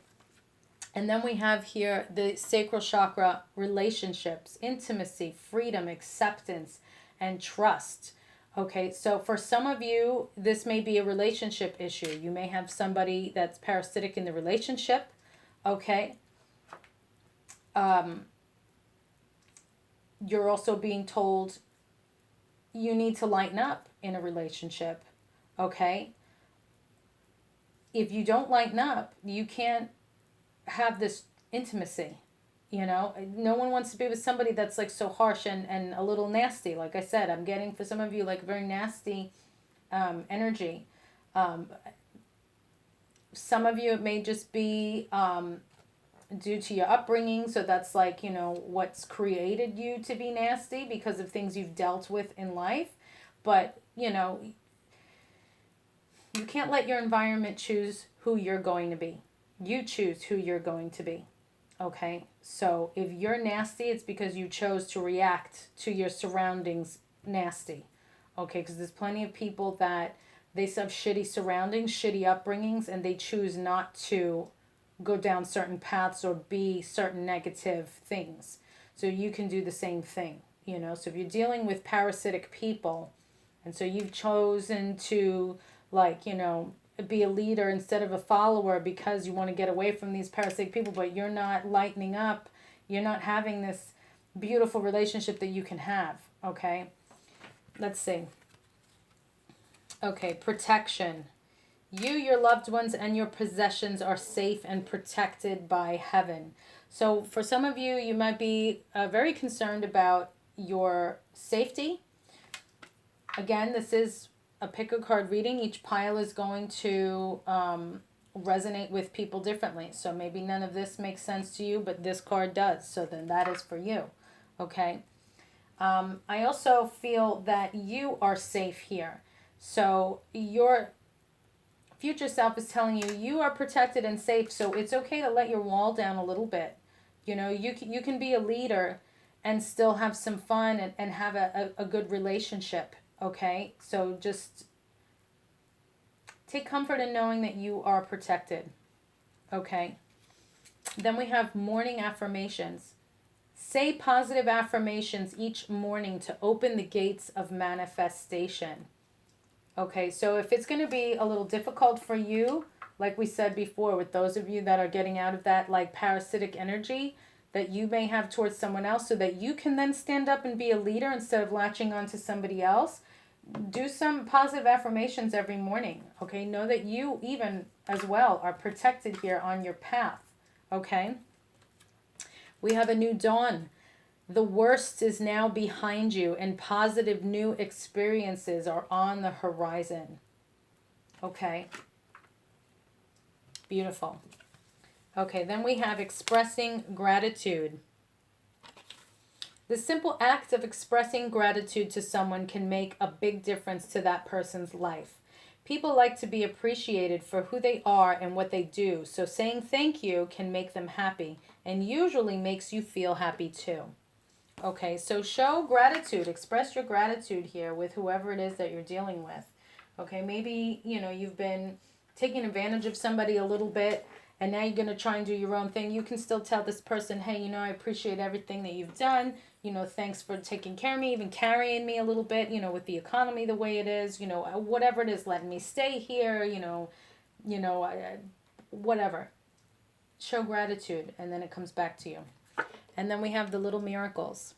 And then we have here the sacral chakra, relationships, intimacy, freedom, acceptance, and trust. Okay, so for some of you, this may be a relationship issue. You may have somebody that's parasitic in the relationship, okay? You're also being told you need to lighten up in a relationship, okay? If you don't lighten up, you can't have this intimacy, No one wants to be with somebody that's like so harsh and a little nasty. Like I said, I'm getting for some of you like very nasty energy. Some of you, it may just be due to your upbringing. So that's like, what's created you to be nasty because of things you've dealt with in life. But, you can't let your environment choose who you're going to be. You choose who you're going to be. Okay? So if you're nasty, it's because you chose to react to your surroundings nasty. Okay? Because there's plenty of people that they have shitty surroundings, shitty upbringings, and they choose not to go down certain paths or be certain negative things. So you can do the same thing. So if you're dealing with parasitic people, and so you've chosen to be a leader instead of a follower because you want to get away from these parasitic people, but you're not lightening up, you're not having this beautiful relationship that you can have, okay? Let's see. Okay, protection. You, your loved ones, and your possessions are safe and protected by heaven. So for some of you, you might be very concerned about your safety. Again, this is a pick a card reading. Each pile is going to resonate with people differently. So maybe none of this makes sense to you, but this card does. So then that is for you. Okay. I also feel that you are safe here. So your future self is telling you you are protected and safe. So it's okay to let your wall down a little bit. You can be a leader and still have some fun and have a good relationship. Okay, so just take comfort in knowing that you are protected. Okay, then we have morning affirmations. Say positive affirmations each morning to open the gates of manifestation. Okay, so if it's going to be a little difficult for you, like we said before, with those of you that are getting out of that like parasitic energy that you may have towards someone else so that you can then stand up and be a leader instead of latching on to somebody else, do some positive affirmations every morning, okay? Know that you even as well are protected here on your path, okay? We have a new dawn. The worst is now behind you and positive new experiences are on the horizon, okay? Beautiful. Okay, then we have expressing gratitude. The simple act of expressing gratitude to someone can make a big difference to that person's life. People like to be appreciated for who they are and what they do, so saying thank you can make them happy and usually makes you feel happy too. Okay, so show gratitude. Express your gratitude here with whoever it is that you're dealing with. Okay, maybe, you've been taking advantage of somebody a little bit, and now you're going to try and do your own thing. You can still tell this person, hey, I appreciate everything that you've done. Thanks for taking care of me, even carrying me a little bit, with the economy the way it is, whatever it is, letting me stay here, whatever. Show gratitude, and then it comes back to you. And then we have the little miracles.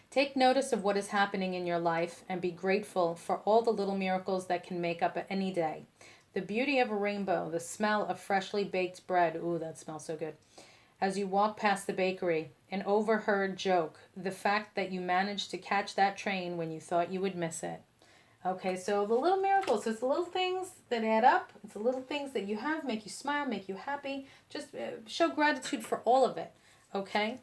Take notice of what is happening in your life and be grateful for all the little miracles that can make up any day. The beauty of a rainbow, the smell of freshly baked bread. Ooh, that smells so good. As you walk past the bakery, an overheard joke, the fact that you managed to catch that train when you thought you would miss it. Okay, so the little miracles, it's the little things that add up. It's the little things that you have, make you smile, make you happy. Just show gratitude for all of it, okay?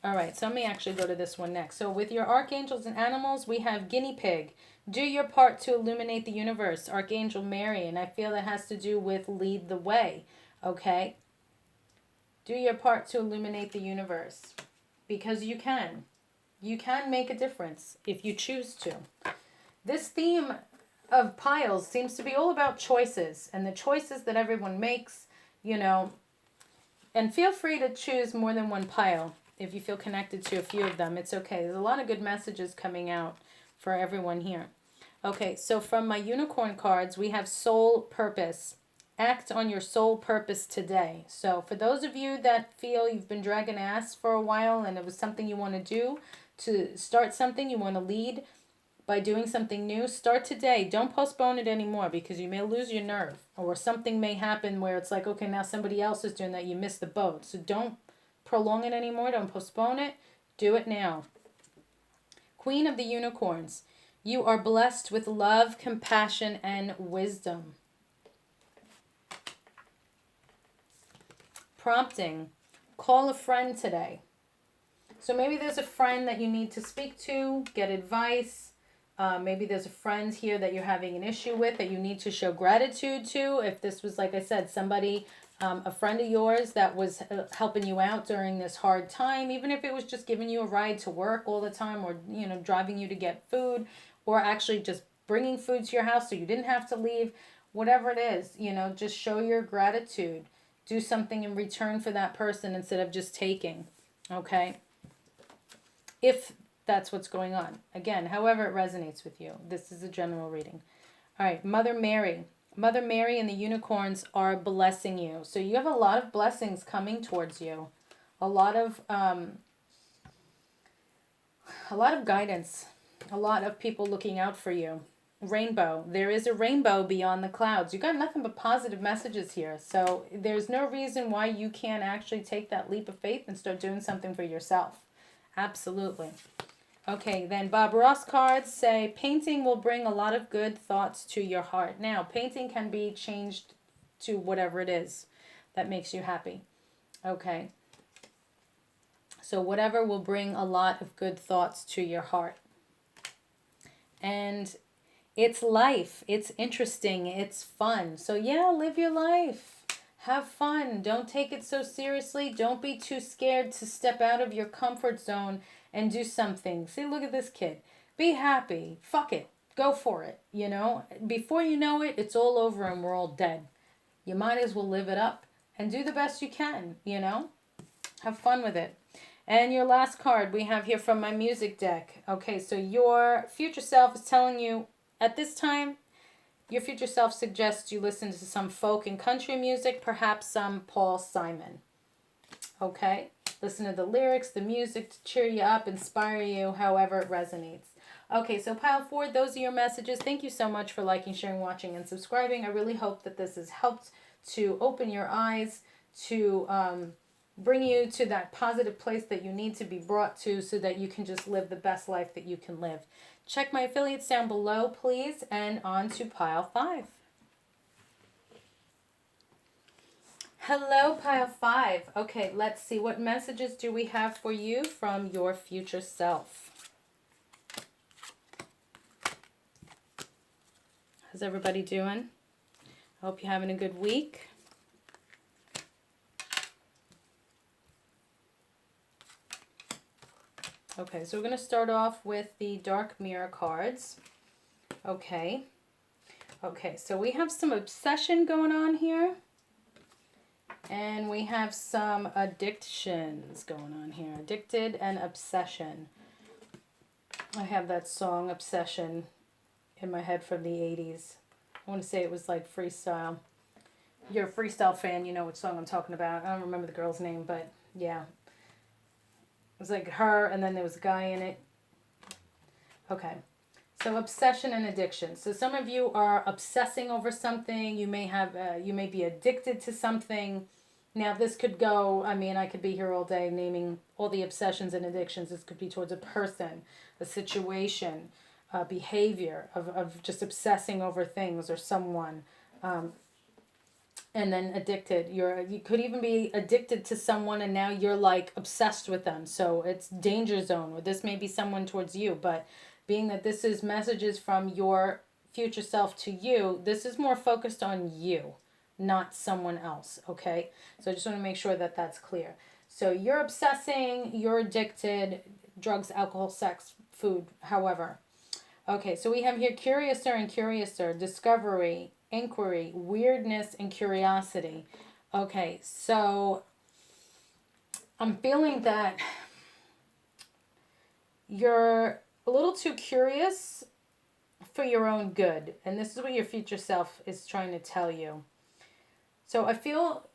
All right, so let me actually go to this one next. So with your archangels and animals, we have guinea pig. Do your part to illuminate the universe, Archangel Mary, and I feel that has to do with lead the way, okay? Do your part to illuminate the universe, because you can. You can make a difference if you choose to. This theme of piles seems to be all about choices and the choices that everyone makes, and feel free to choose more than one pile. If you feel connected to a few of them, it's okay. There's a lot of good messages coming out for everyone here. Okay, so from my unicorn cards, we have soul purpose. Act on your soul purpose today. So for those of you that feel you've been dragging ass for a while and it was something you want to do, to start something, you want to lead by doing something new, start today. Don't postpone it anymore, because you may lose your nerve, or something may happen where it's like, okay, now somebody else is doing that, you missed the boat. So don't prolong it anymore. Don't postpone it. Do it now. Queen of the Unicorns. You are blessed with love, compassion, and wisdom. Prompting. Call a friend today. So maybe there's a friend that you need to speak to, get advice. Maybe there's a friend here that you're having an issue with that you need to show gratitude to. If this was, like I said, somebody, a friend of yours that was helping you out during this hard time, even if it was just giving you a ride to work all the time, or, driving you to get food, or actually just bringing food to your house so you didn't have to leave, whatever it is, just show your gratitude. Do something in return for that person instead of just taking, okay? If that's what's going on. Again, however it resonates with you. This is a general reading. All right, Mother Mary. Mother Mary and the unicorns are blessing you. So you have a lot of blessings coming towards you. A lot of guidance. A lot of people looking out for you. Rainbow. There is a rainbow beyond the clouds. You got nothing but positive messages here. So there's no reason why you can't actually take that leap of faith and start doing something for yourself. Absolutely. Okay, then Bob Ross cards say, painting will bring a lot of good thoughts to your heart. Now, painting can be changed to whatever it is that makes you happy. Okay. So whatever will bring a lot of good thoughts to your heart. And it's life. It's interesting. It's fun. So yeah, live your life. Have fun. Don't take it so seriously. Don't be too scared to step out of your comfort zone and do something. See, look at this kid. Be happy. Fuck it. Go for it. Before you know it, it's all over and we're all dead. You might as well live it up and do the best you can, Have fun with it. And your last card we have here from my music deck. Okay, so your future self is telling you at this time, your future self suggests you listen to some folk and country music, perhaps some Paul Simon. Okay? Listen to the lyrics, the music to cheer you up, inspire you, however it resonates. Okay, so pile 4, those are your messages. Thank you so much for liking, sharing, watching, and subscribing. I really hope that this has helped to open your eyes, to bring you to that positive place that you need to be brought to so that you can just live the best life that you can live. Check my affiliates down below, please, and on to pile 5. Hello, pile 5. Okay, let's see. What messages do we have for you from your future self? How's everybody doing? I hope you're having a good week. Okay, so we're going to start off with the Dark Mirror cards. Okay. Okay, so we have some obsession going on here. And we have some addictions going on here. Addicted and obsession. I have that song, Obsession, in my head from the 80s. I want to say it was like freestyle. You're a freestyle fan, you know what song I'm talking about. I don't remember the girl's name, but yeah. It was like her, and then there was a guy in it. Okay. So obsession and addiction. So some of you are obsessing over something. You may have, you may be addicted to something. Now this could go, I mean, I could be here all day naming all the obsessions and addictions. This could be towards a person, a situation, behavior of just obsessing over things or someone. And then addicted. You could even be addicted to someone and now you're like obsessed with them. So it's danger zone, or this may be someone towards you, but being that this is messages from your future self to you, this is more focused on you, not someone else, okay? So I just want to make sure that that's clear. So you're obsessing, you're addicted, drugs, alcohol, sex, food, however. Okay, so we have here curiouser and curiouser, discovery, inquiry, weirdness, and curiosity. Okay, so I'm feeling that you're a little too curious for your own good. And this is what your future self is trying to tell you. So I feel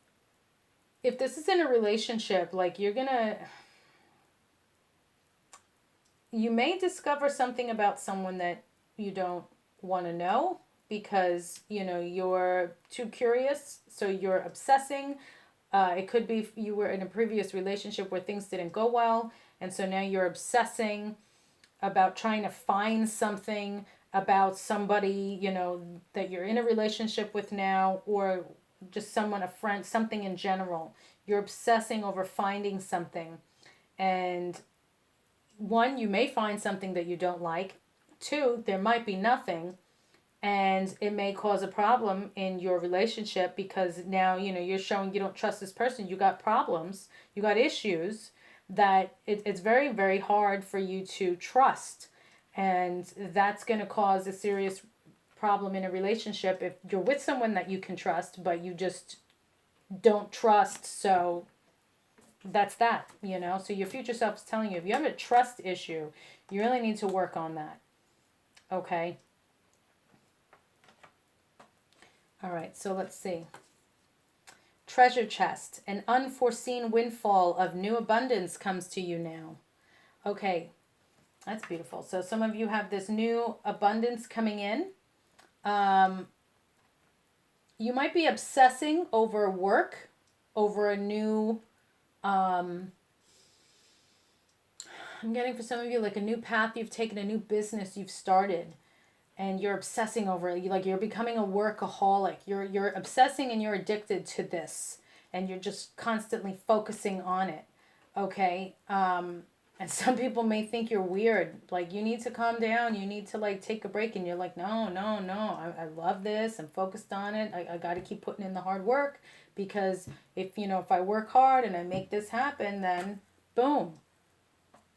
if this is in a relationship, like you may discover something about someone that you don't want to know because, you know, you're too curious. So you're obsessing. It could be you were in a previous relationship where things didn't go well. And so now you're obsessing about trying to find something about somebody, you know, that you're in a relationship with now, or just someone, a friend, something in general. You're obsessing over finding something. And one, you may find something that you don't like. Two, there might be nothing. And it may cause a problem in your relationship because now, you know, you're showing you don't trust this person. You got problems. You got issues that it's very, very hard for you to trust. And that's going to cause a serious problem in a relationship if you're with someone that you can trust, but you just don't trust. So that's that, you know. So your future self is telling you if you have a trust issue, you really need to work on that. Okay. All right, so let's see. Treasure chest, an unforeseen windfall of new abundance comes to you now. Okay, that's beautiful. So some of you have this new abundance coming in. You might be obsessing over work, over a new, I'm getting for some of you like a new path you've taken, a new business you've started. And you're obsessing over it. You're becoming a workaholic. You're obsessing and you're addicted to this. And you're just constantly focusing on it. Okay? And some people may think you're weird. Like, you need to calm down. You need to, like, take a break. And you're like, no. I love this. I'm focused on it. I got to keep putting in the hard work. Because if I work hard and I make this happen, then boom.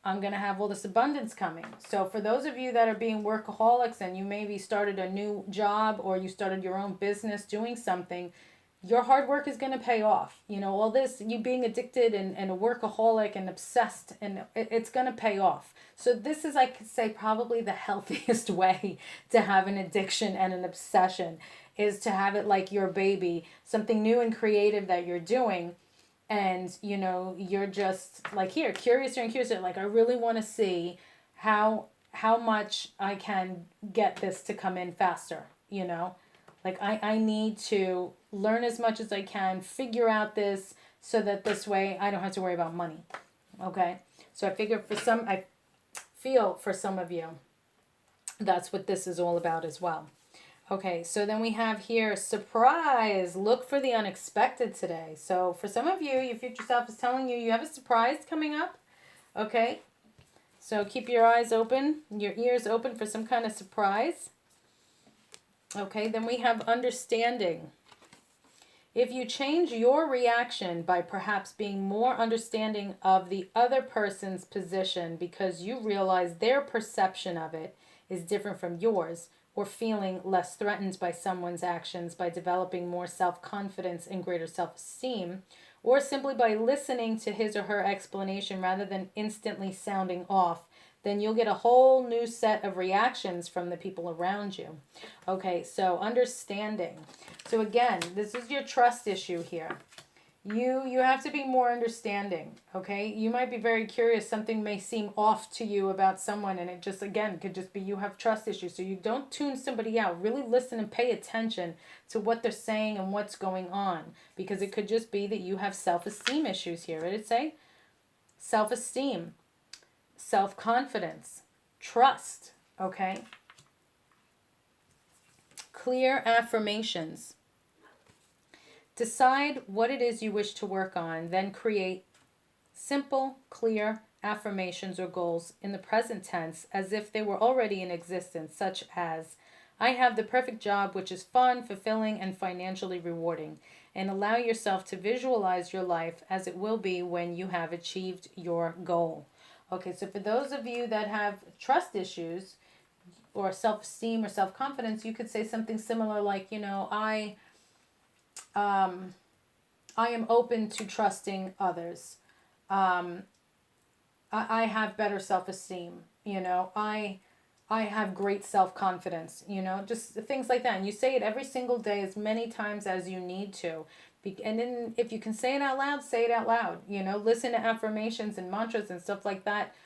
I'm going to have all this abundance coming. So for those of you that are being workaholics and you maybe started a new job or you started your own business doing something, your hard work is going to pay off. All this, you being addicted and a workaholic and obsessed, and it's going to pay off. So this is, I could say, probably the healthiest way to have an addiction and an obsession is to have it like your baby, something new and creative that you're doing. And, you're just like, here, curious and curious. Like, I really want to see how much I can get this to come in faster, Like, I need to learn as much as I can, figure out this so that this way I don't have to worry about money. Okay? So I feel for some of you, that's what this is all about as well. Okay, so then we have here, surprise. Look for the unexpected today. So for some of you, your future self is telling you you have a surprise coming up. Okay, so keep your eyes open, your ears open for some kind of surprise. Okay, then we have understanding. If you change your reaction by perhaps being more understanding of the other person's position because you realize their perception of it is different from yours, or feeling less threatened by someone's actions by developing more self-confidence and greater self-esteem, or simply by listening to his or her explanation rather than instantly sounding off, then you'll get a whole new set of reactions from the people around you. Okay, so understanding. So again, this is your trust issue here. You have to be more understanding, okay? You might be very curious. Something may seem off to you about someone, and it just, again, could just be you have trust issues. So you don't tune somebody out. Really listen and pay attention to what they're saying and what's going on, because it could just be that you have self-esteem issues here. What did it say? Self-esteem, self-confidence, trust, okay? Clear affirmations. Decide what it is you wish to work on, then create simple, clear affirmations or goals in the present tense as if they were already in existence, such as, I have the perfect job which is fun, fulfilling, and financially rewarding. And allow yourself to visualize your life as it will be when you have achieved your goal. Okay, so for those of you that have trust issues or self-esteem or self-confidence, you could say something similar like, I am open to trusting others. I have better self-esteem. I have great self-confidence. Just things like that. And you say it every single day as many times as you need to. And then if you can say it out loud, say it out loud. Listen to affirmations and mantras and stuff like that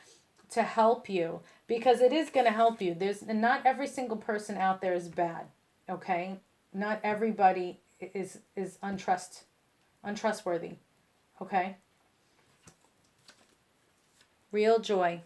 to help you, because it is going to help you. Not every single person out there is bad. Okay? Not everybody is untrustworthy. Okay? Real joy.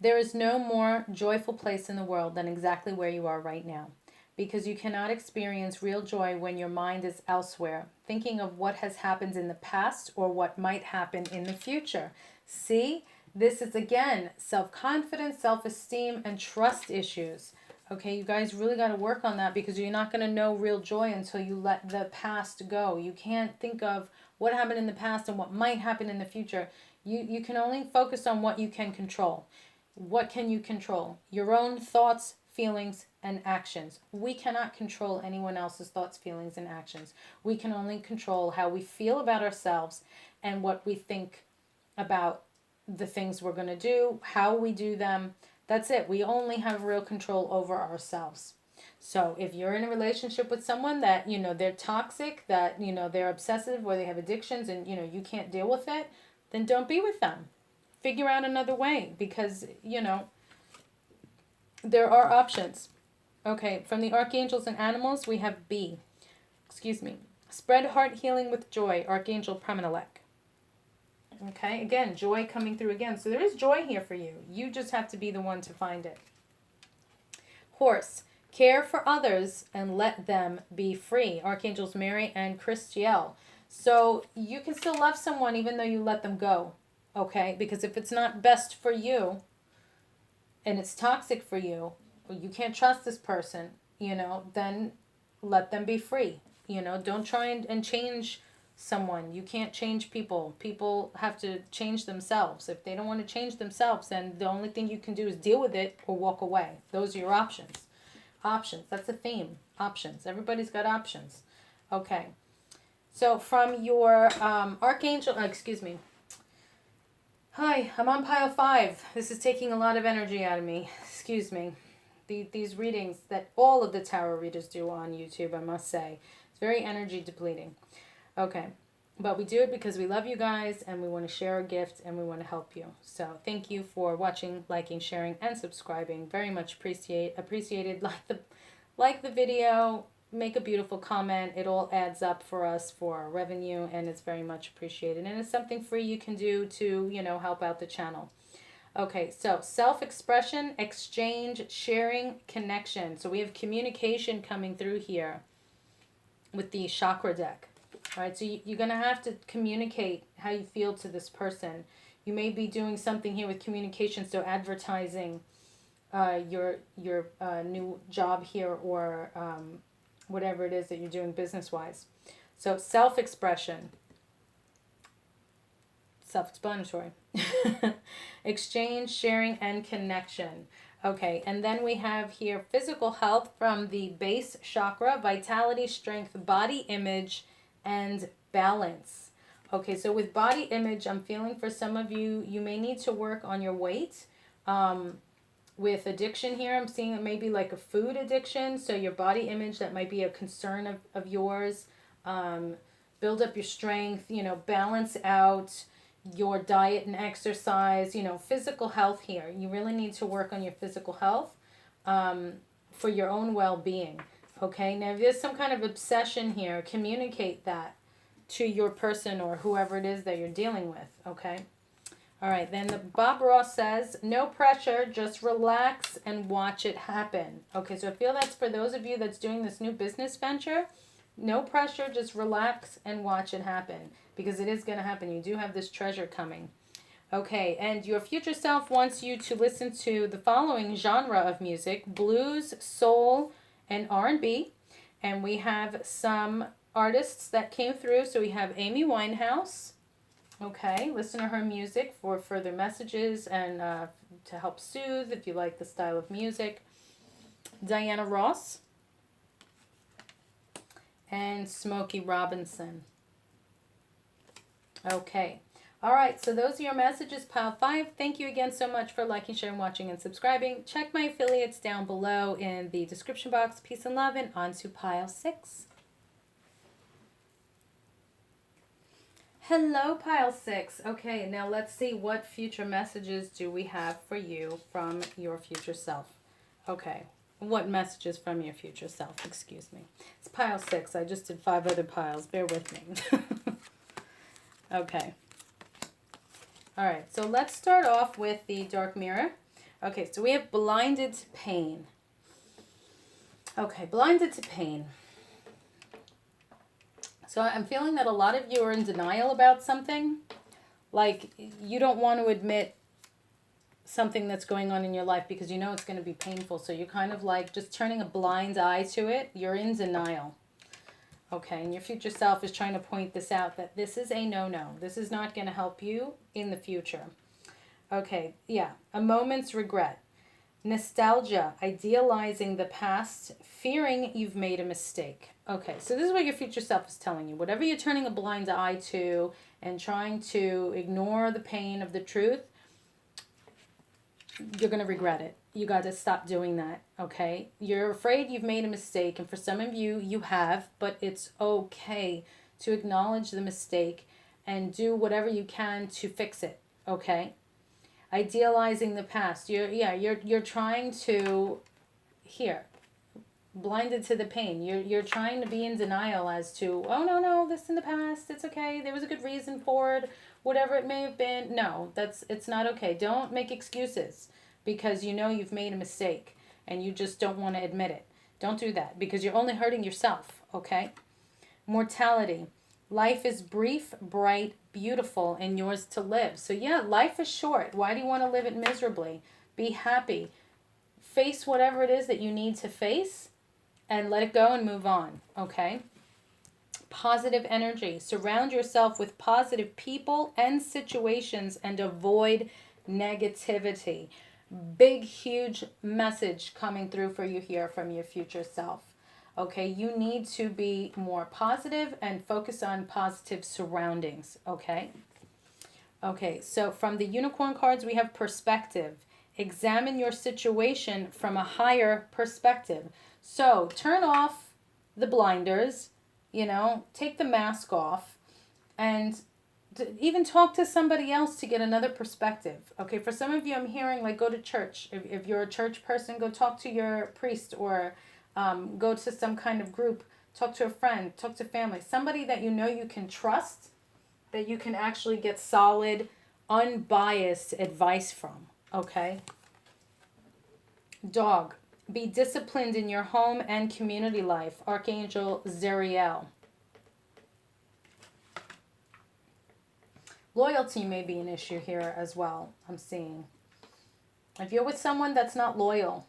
There is no more joyful place in the world than exactly where you are right now, because you cannot experience real joy when your mind is elsewhere, thinking of what has happened in the past or what might happen in the future. See, this is again self-confidence, self-esteem, and trust issues. Okay, you guys really got to work on that, because you're not going to know real joy until you let the past go. You can't think of what happened in the past and what might happen in the future. You can only focus on what you can control. What can you control? Your own thoughts, feelings, and actions. We cannot control anyone else's thoughts, feelings, and actions. We can only control how we feel about ourselves and what we think about the things we're going to do, how we do them. That's it. We only have real control over ourselves. So if you're in a relationship with someone that, they're toxic, that, they're obsessive, or they have addictions and, you can't deal with it, then don't be with them. Figure out another way, because, there are options. Okay, from the archangels and animals, we have B. Spread heart healing with joy, Archangel Premanelek. Okay, again, joy coming through again. So there is joy here for you. You just have to be the one to find it. Horse, care for others and let them be free, Archangels Mary and Christiel. So you can still love someone even though you let them go. Okay, because if it's not best for you and it's toxic for you, or you can't trust this person, then let them be free. Don't try and change someone. You can't change people. People have to change themselves. If they don't want to change themselves, then the only thing you can do is deal with it or walk away. Those are your options. Options. That's a theme. Options. Everybody's got options. Okay. So from your Archangel, Hi, I'm on pile 5. This is taking a lot of energy out of me. Excuse me. These readings that all of the tarot readers do on YouTube, I must say. It's very energy depleting. Okay. But we do it because we love you guys and we want to share a gift and we want to help you. So thank you for watching, liking, sharing, and subscribing. Very much appreciated. Like the video. Make a beautiful comment. It all adds up for us for our revenue, and it's very much appreciated. And it's something free you can do to, help out the channel. Okay, so self-expression, exchange, sharing, connection. So we have communication coming through here with the chakra deck. All right, so you're going to have to communicate how you feel to this person. You may be doing something here with communication, so advertising your new job here, or whatever it is that you're doing business-wise. So self-expression, self-explanatory. Exchange, sharing, and connection. Okay, and then we have here physical health from the base chakra, vitality, strength, body image, and balance. Okay, so with body image, I'm feeling for some of you, you may need to work on your weight. With addiction here, I'm seeing it maybe like a food addiction. So your body image, that might be a concern of yours. Build up your strength, balance out your diet and exercise, physical health here. You really need to work on your physical health for your own well-being. Okay, now if there's some kind of obsession here, communicate that to your person or whoever it is that you're dealing with. Okay. All right, then Bob Ross says, no pressure, just relax and watch it happen. Okay, so I feel that's for those of you that's doing this new business venture. No pressure, just relax and watch it happen, because it is going to happen. You do have this treasure coming. Okay, and your future self wants you to listen to the following genre of music: blues, soul, and R&B. And we have some artists that came through. So we have Amy Winehouse. Okay, listen to her music for further messages and to help soothe if you like the style of music. Diana Ross and Smokey Robinson. Okay. All right, so those are your messages, Pile 5. Thank you again so much for liking, sharing, watching, and subscribing. Check my affiliates down below in the description box. Peace and love, and on to Pile 6. Hello, Pile 6. Okay, now let's see what future messages do we have for you from your future self. Okay, what messages from your future self? Excuse me. It's Pile 6. I just did 5 other piles. Bear with me. Okay. All right, so let's start off with the dark mirror. Okay, so we have blinded to pain. Okay, blinded to pain. So I'm feeling that a lot of you are in denial about something. Like, you don't want to admit something that's going on in your life because you know it's going to be painful. So you're kind of like just turning a blind eye to it. You're in denial. Okay, and your future self is trying to point this out, that this is a no-no. This is not going to help you in the future. Okay, yeah, a moment's regret. Nostalgia, idealizing the past, fearing you've made a mistake. Okay, so this is what your future self is telling you. Whatever you're turning a blind eye to and trying to ignore the pain of the truth, you're going to regret it. You got to stop doing that, okay? You're afraid you've made a mistake, and for some of you, you have, but it's okay to acknowledge the mistake and do whatever you can to fix it, okay? Idealizing the past. You're trying to, here, blinded to the pain. You're trying to be in denial as to, oh no, this in the past, it's okay, there was a good reason for it, whatever it may have been. No, it's not okay. Don't make excuses because you know you've made a mistake and you just don't want to admit it. Don't do that because you're only hurting yourself, okay? Mortality. Life is brief, bright, beautiful, and yours to live. So yeah, life is short. Why do you want to live it miserably? Be happy. Face whatever it is that you need to face and let it go and move on, okay? Positive energy. Surround yourself with positive people and situations and avoid negativity. Big, huge message coming through for you here from your future self. Okay, you need to be more positive and focus on positive surroundings, okay? Okay, so from the unicorn cards, we have perspective. Examine your situation from a higher perspective. So turn off the blinders, take the mask off, and even talk to somebody else to get another perspective. Okay, for some of you, I'm hearing like go to church. If you're a church person, go talk to your priest or go to some kind of group, talk to a friend, talk to family, somebody that you know you can trust, that you can actually get solid, unbiased advice from, okay? Dog, be disciplined in your home and community life. Archangel Zariel. Loyalty may be an issue here as well, I'm seeing. If you're with someone that's not loyal,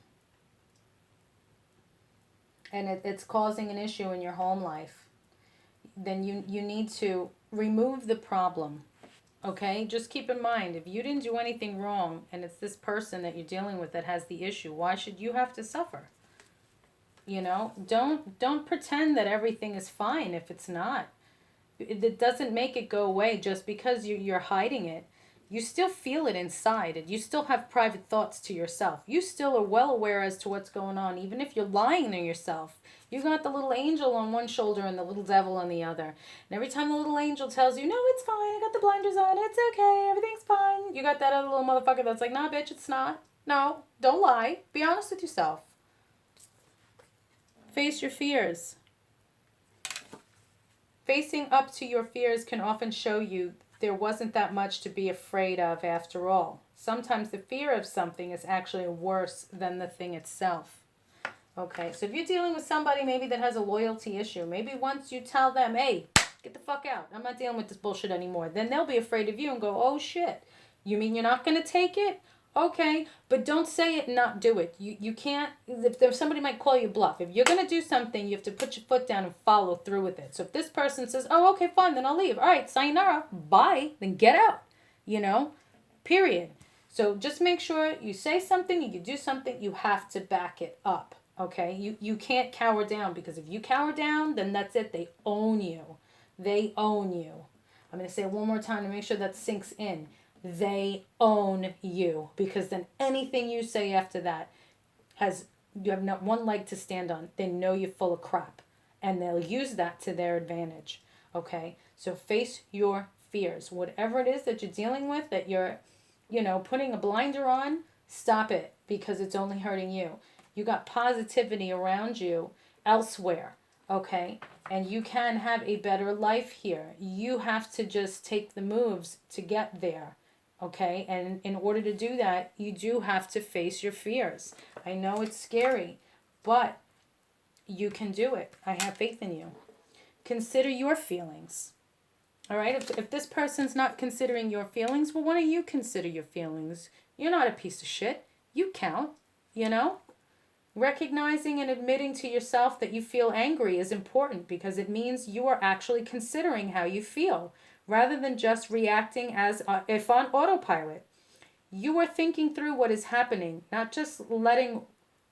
and it's causing an issue in your home life, then you need to remove the problem, Okay? Just keep in mind, if you didn't do anything wrong and it's this person that you're dealing with that has the issue, why should you have to suffer? You know, don't pretend that everything is fine if it's not. It doesn't make it go away just because you're hiding it. You still feel it inside, and you still have private thoughts to yourself. You still are well aware as to what's going on, even if you're lying to yourself. You got the little angel on one shoulder and the little devil on the other. And every time the little angel tells you, no, it's fine, I got the blinders on, it's okay, everything's fine, you got that other little motherfucker that's like, nah, bitch, it's not. No, don't lie. Be honest with yourself. Face your fears. Facing up to your fears can often show you there wasn't that much to be afraid of after all. Sometimes the fear of something is actually worse than the thing itself. Okay, so if you're dealing with somebody maybe that has a loyalty issue, maybe once you tell them, hey, get the fuck out, I'm not dealing with this bullshit anymore, then they'll be afraid of you and go, oh shit, you mean you're not going to take it? Okay, but don't say it and not do it. You can't, if somebody might call you bluff. If you're going to do something, you have to put your foot down and follow through with it. So if this person says, oh, okay, fine, then I'll leave. All right, sayonara, bye, then get out, you know, period. So just make sure you say something, you do something, you have to back it up, okay? You can't cower down, because if you cower down, then that's it. They own you. They own you. I'm going to say it one more time to make sure that sinks in. They own you, because then anything you say after that you have not one leg to stand on. They know you're full of crap, and they'll use that to their advantage. Okay, so face your fears. Whatever it is that you're dealing with, that you're, putting a blinder on, stop it, because it's only hurting you. You got positivity around you elsewhere. Okay, and you can have a better life here. You have to just take the moves to get there. Okay, and in order to do that, you do have to face your fears. I know it's scary, but you can do it. I have faith in you. Consider your feelings. All right, if this person's not considering your feelings, well, why don't you consider your feelings? You're not a piece of shit. You count, Recognizing and admitting to yourself that you feel angry is important, because it means you are actually considering how you feel, rather than just reacting as if on autopilot. You are thinking through what is happening, not just letting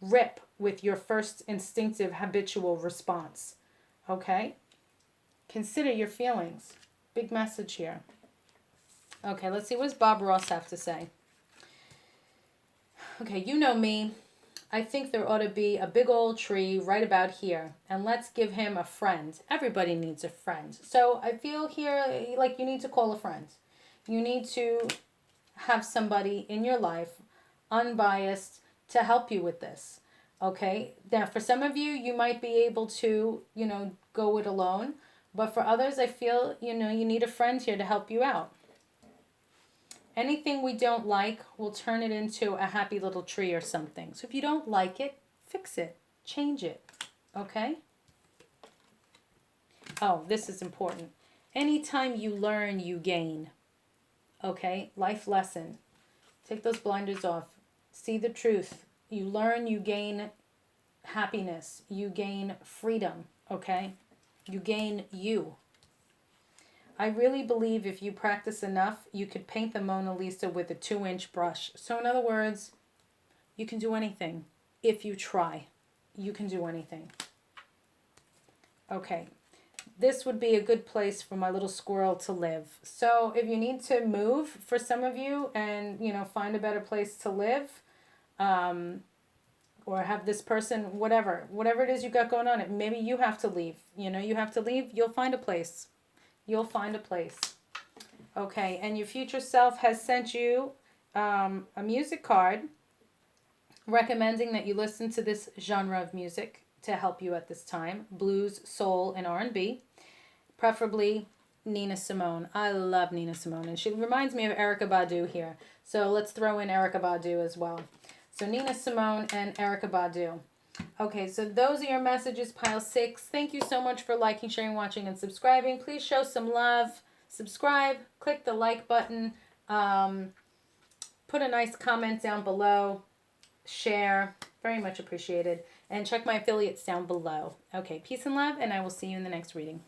rip with your first instinctive habitual response. Okay? Consider your feelings. Big message here. Okay, let's see. What does Bob Ross have to say? Okay, you know me. I think there ought to be a big old tree right about here, and let's give him a friend. Everybody needs a friend. So I feel here like you need to call a friend. You need to have somebody in your life, unbiased, to help you with this. Okay? Now, for some of you, you might be able to, go it alone. But for others, I feel, you need a friend here to help you out. Anything we don't like, we'll turn it into a happy little tree or something. So if you don't like it, fix it. Change it. Okay? Oh, this is important. Anytime you learn, you gain. Okay? Life lesson. Take those blinders off. See the truth. You learn, you gain happiness. You gain freedom. Okay? You gain you. I really believe if you practice enough, you could paint the Mona Lisa with a 2-inch brush. So in other words, you can do anything. If you try, you can do anything. Okay, this would be a good place for my little squirrel to live. So if you need to move, for some of you, and find a better place to live, or have this person, whatever it is you got going on, maybe you have to leave. You have to leave. You'll find a place. You'll find a place. Okay, and your future self has sent you a music card recommending that you listen to this genre of music to help you at this time. Blues, soul, and R&B. Preferably Nina Simone. I love Nina Simone, and she reminds me of Erykah Badu here. So let's throw in Erykah Badu as well. So Nina Simone and Erykah Badu. Okay, so those are your messages, pile 6. Thank you so much for liking, sharing, watching, and subscribing. Please show some love. Subscribe. Click the like button. Put a nice comment down below. Share. Very much appreciated. And check my affiliates down below. Okay, peace and love, and I will see you in the next reading.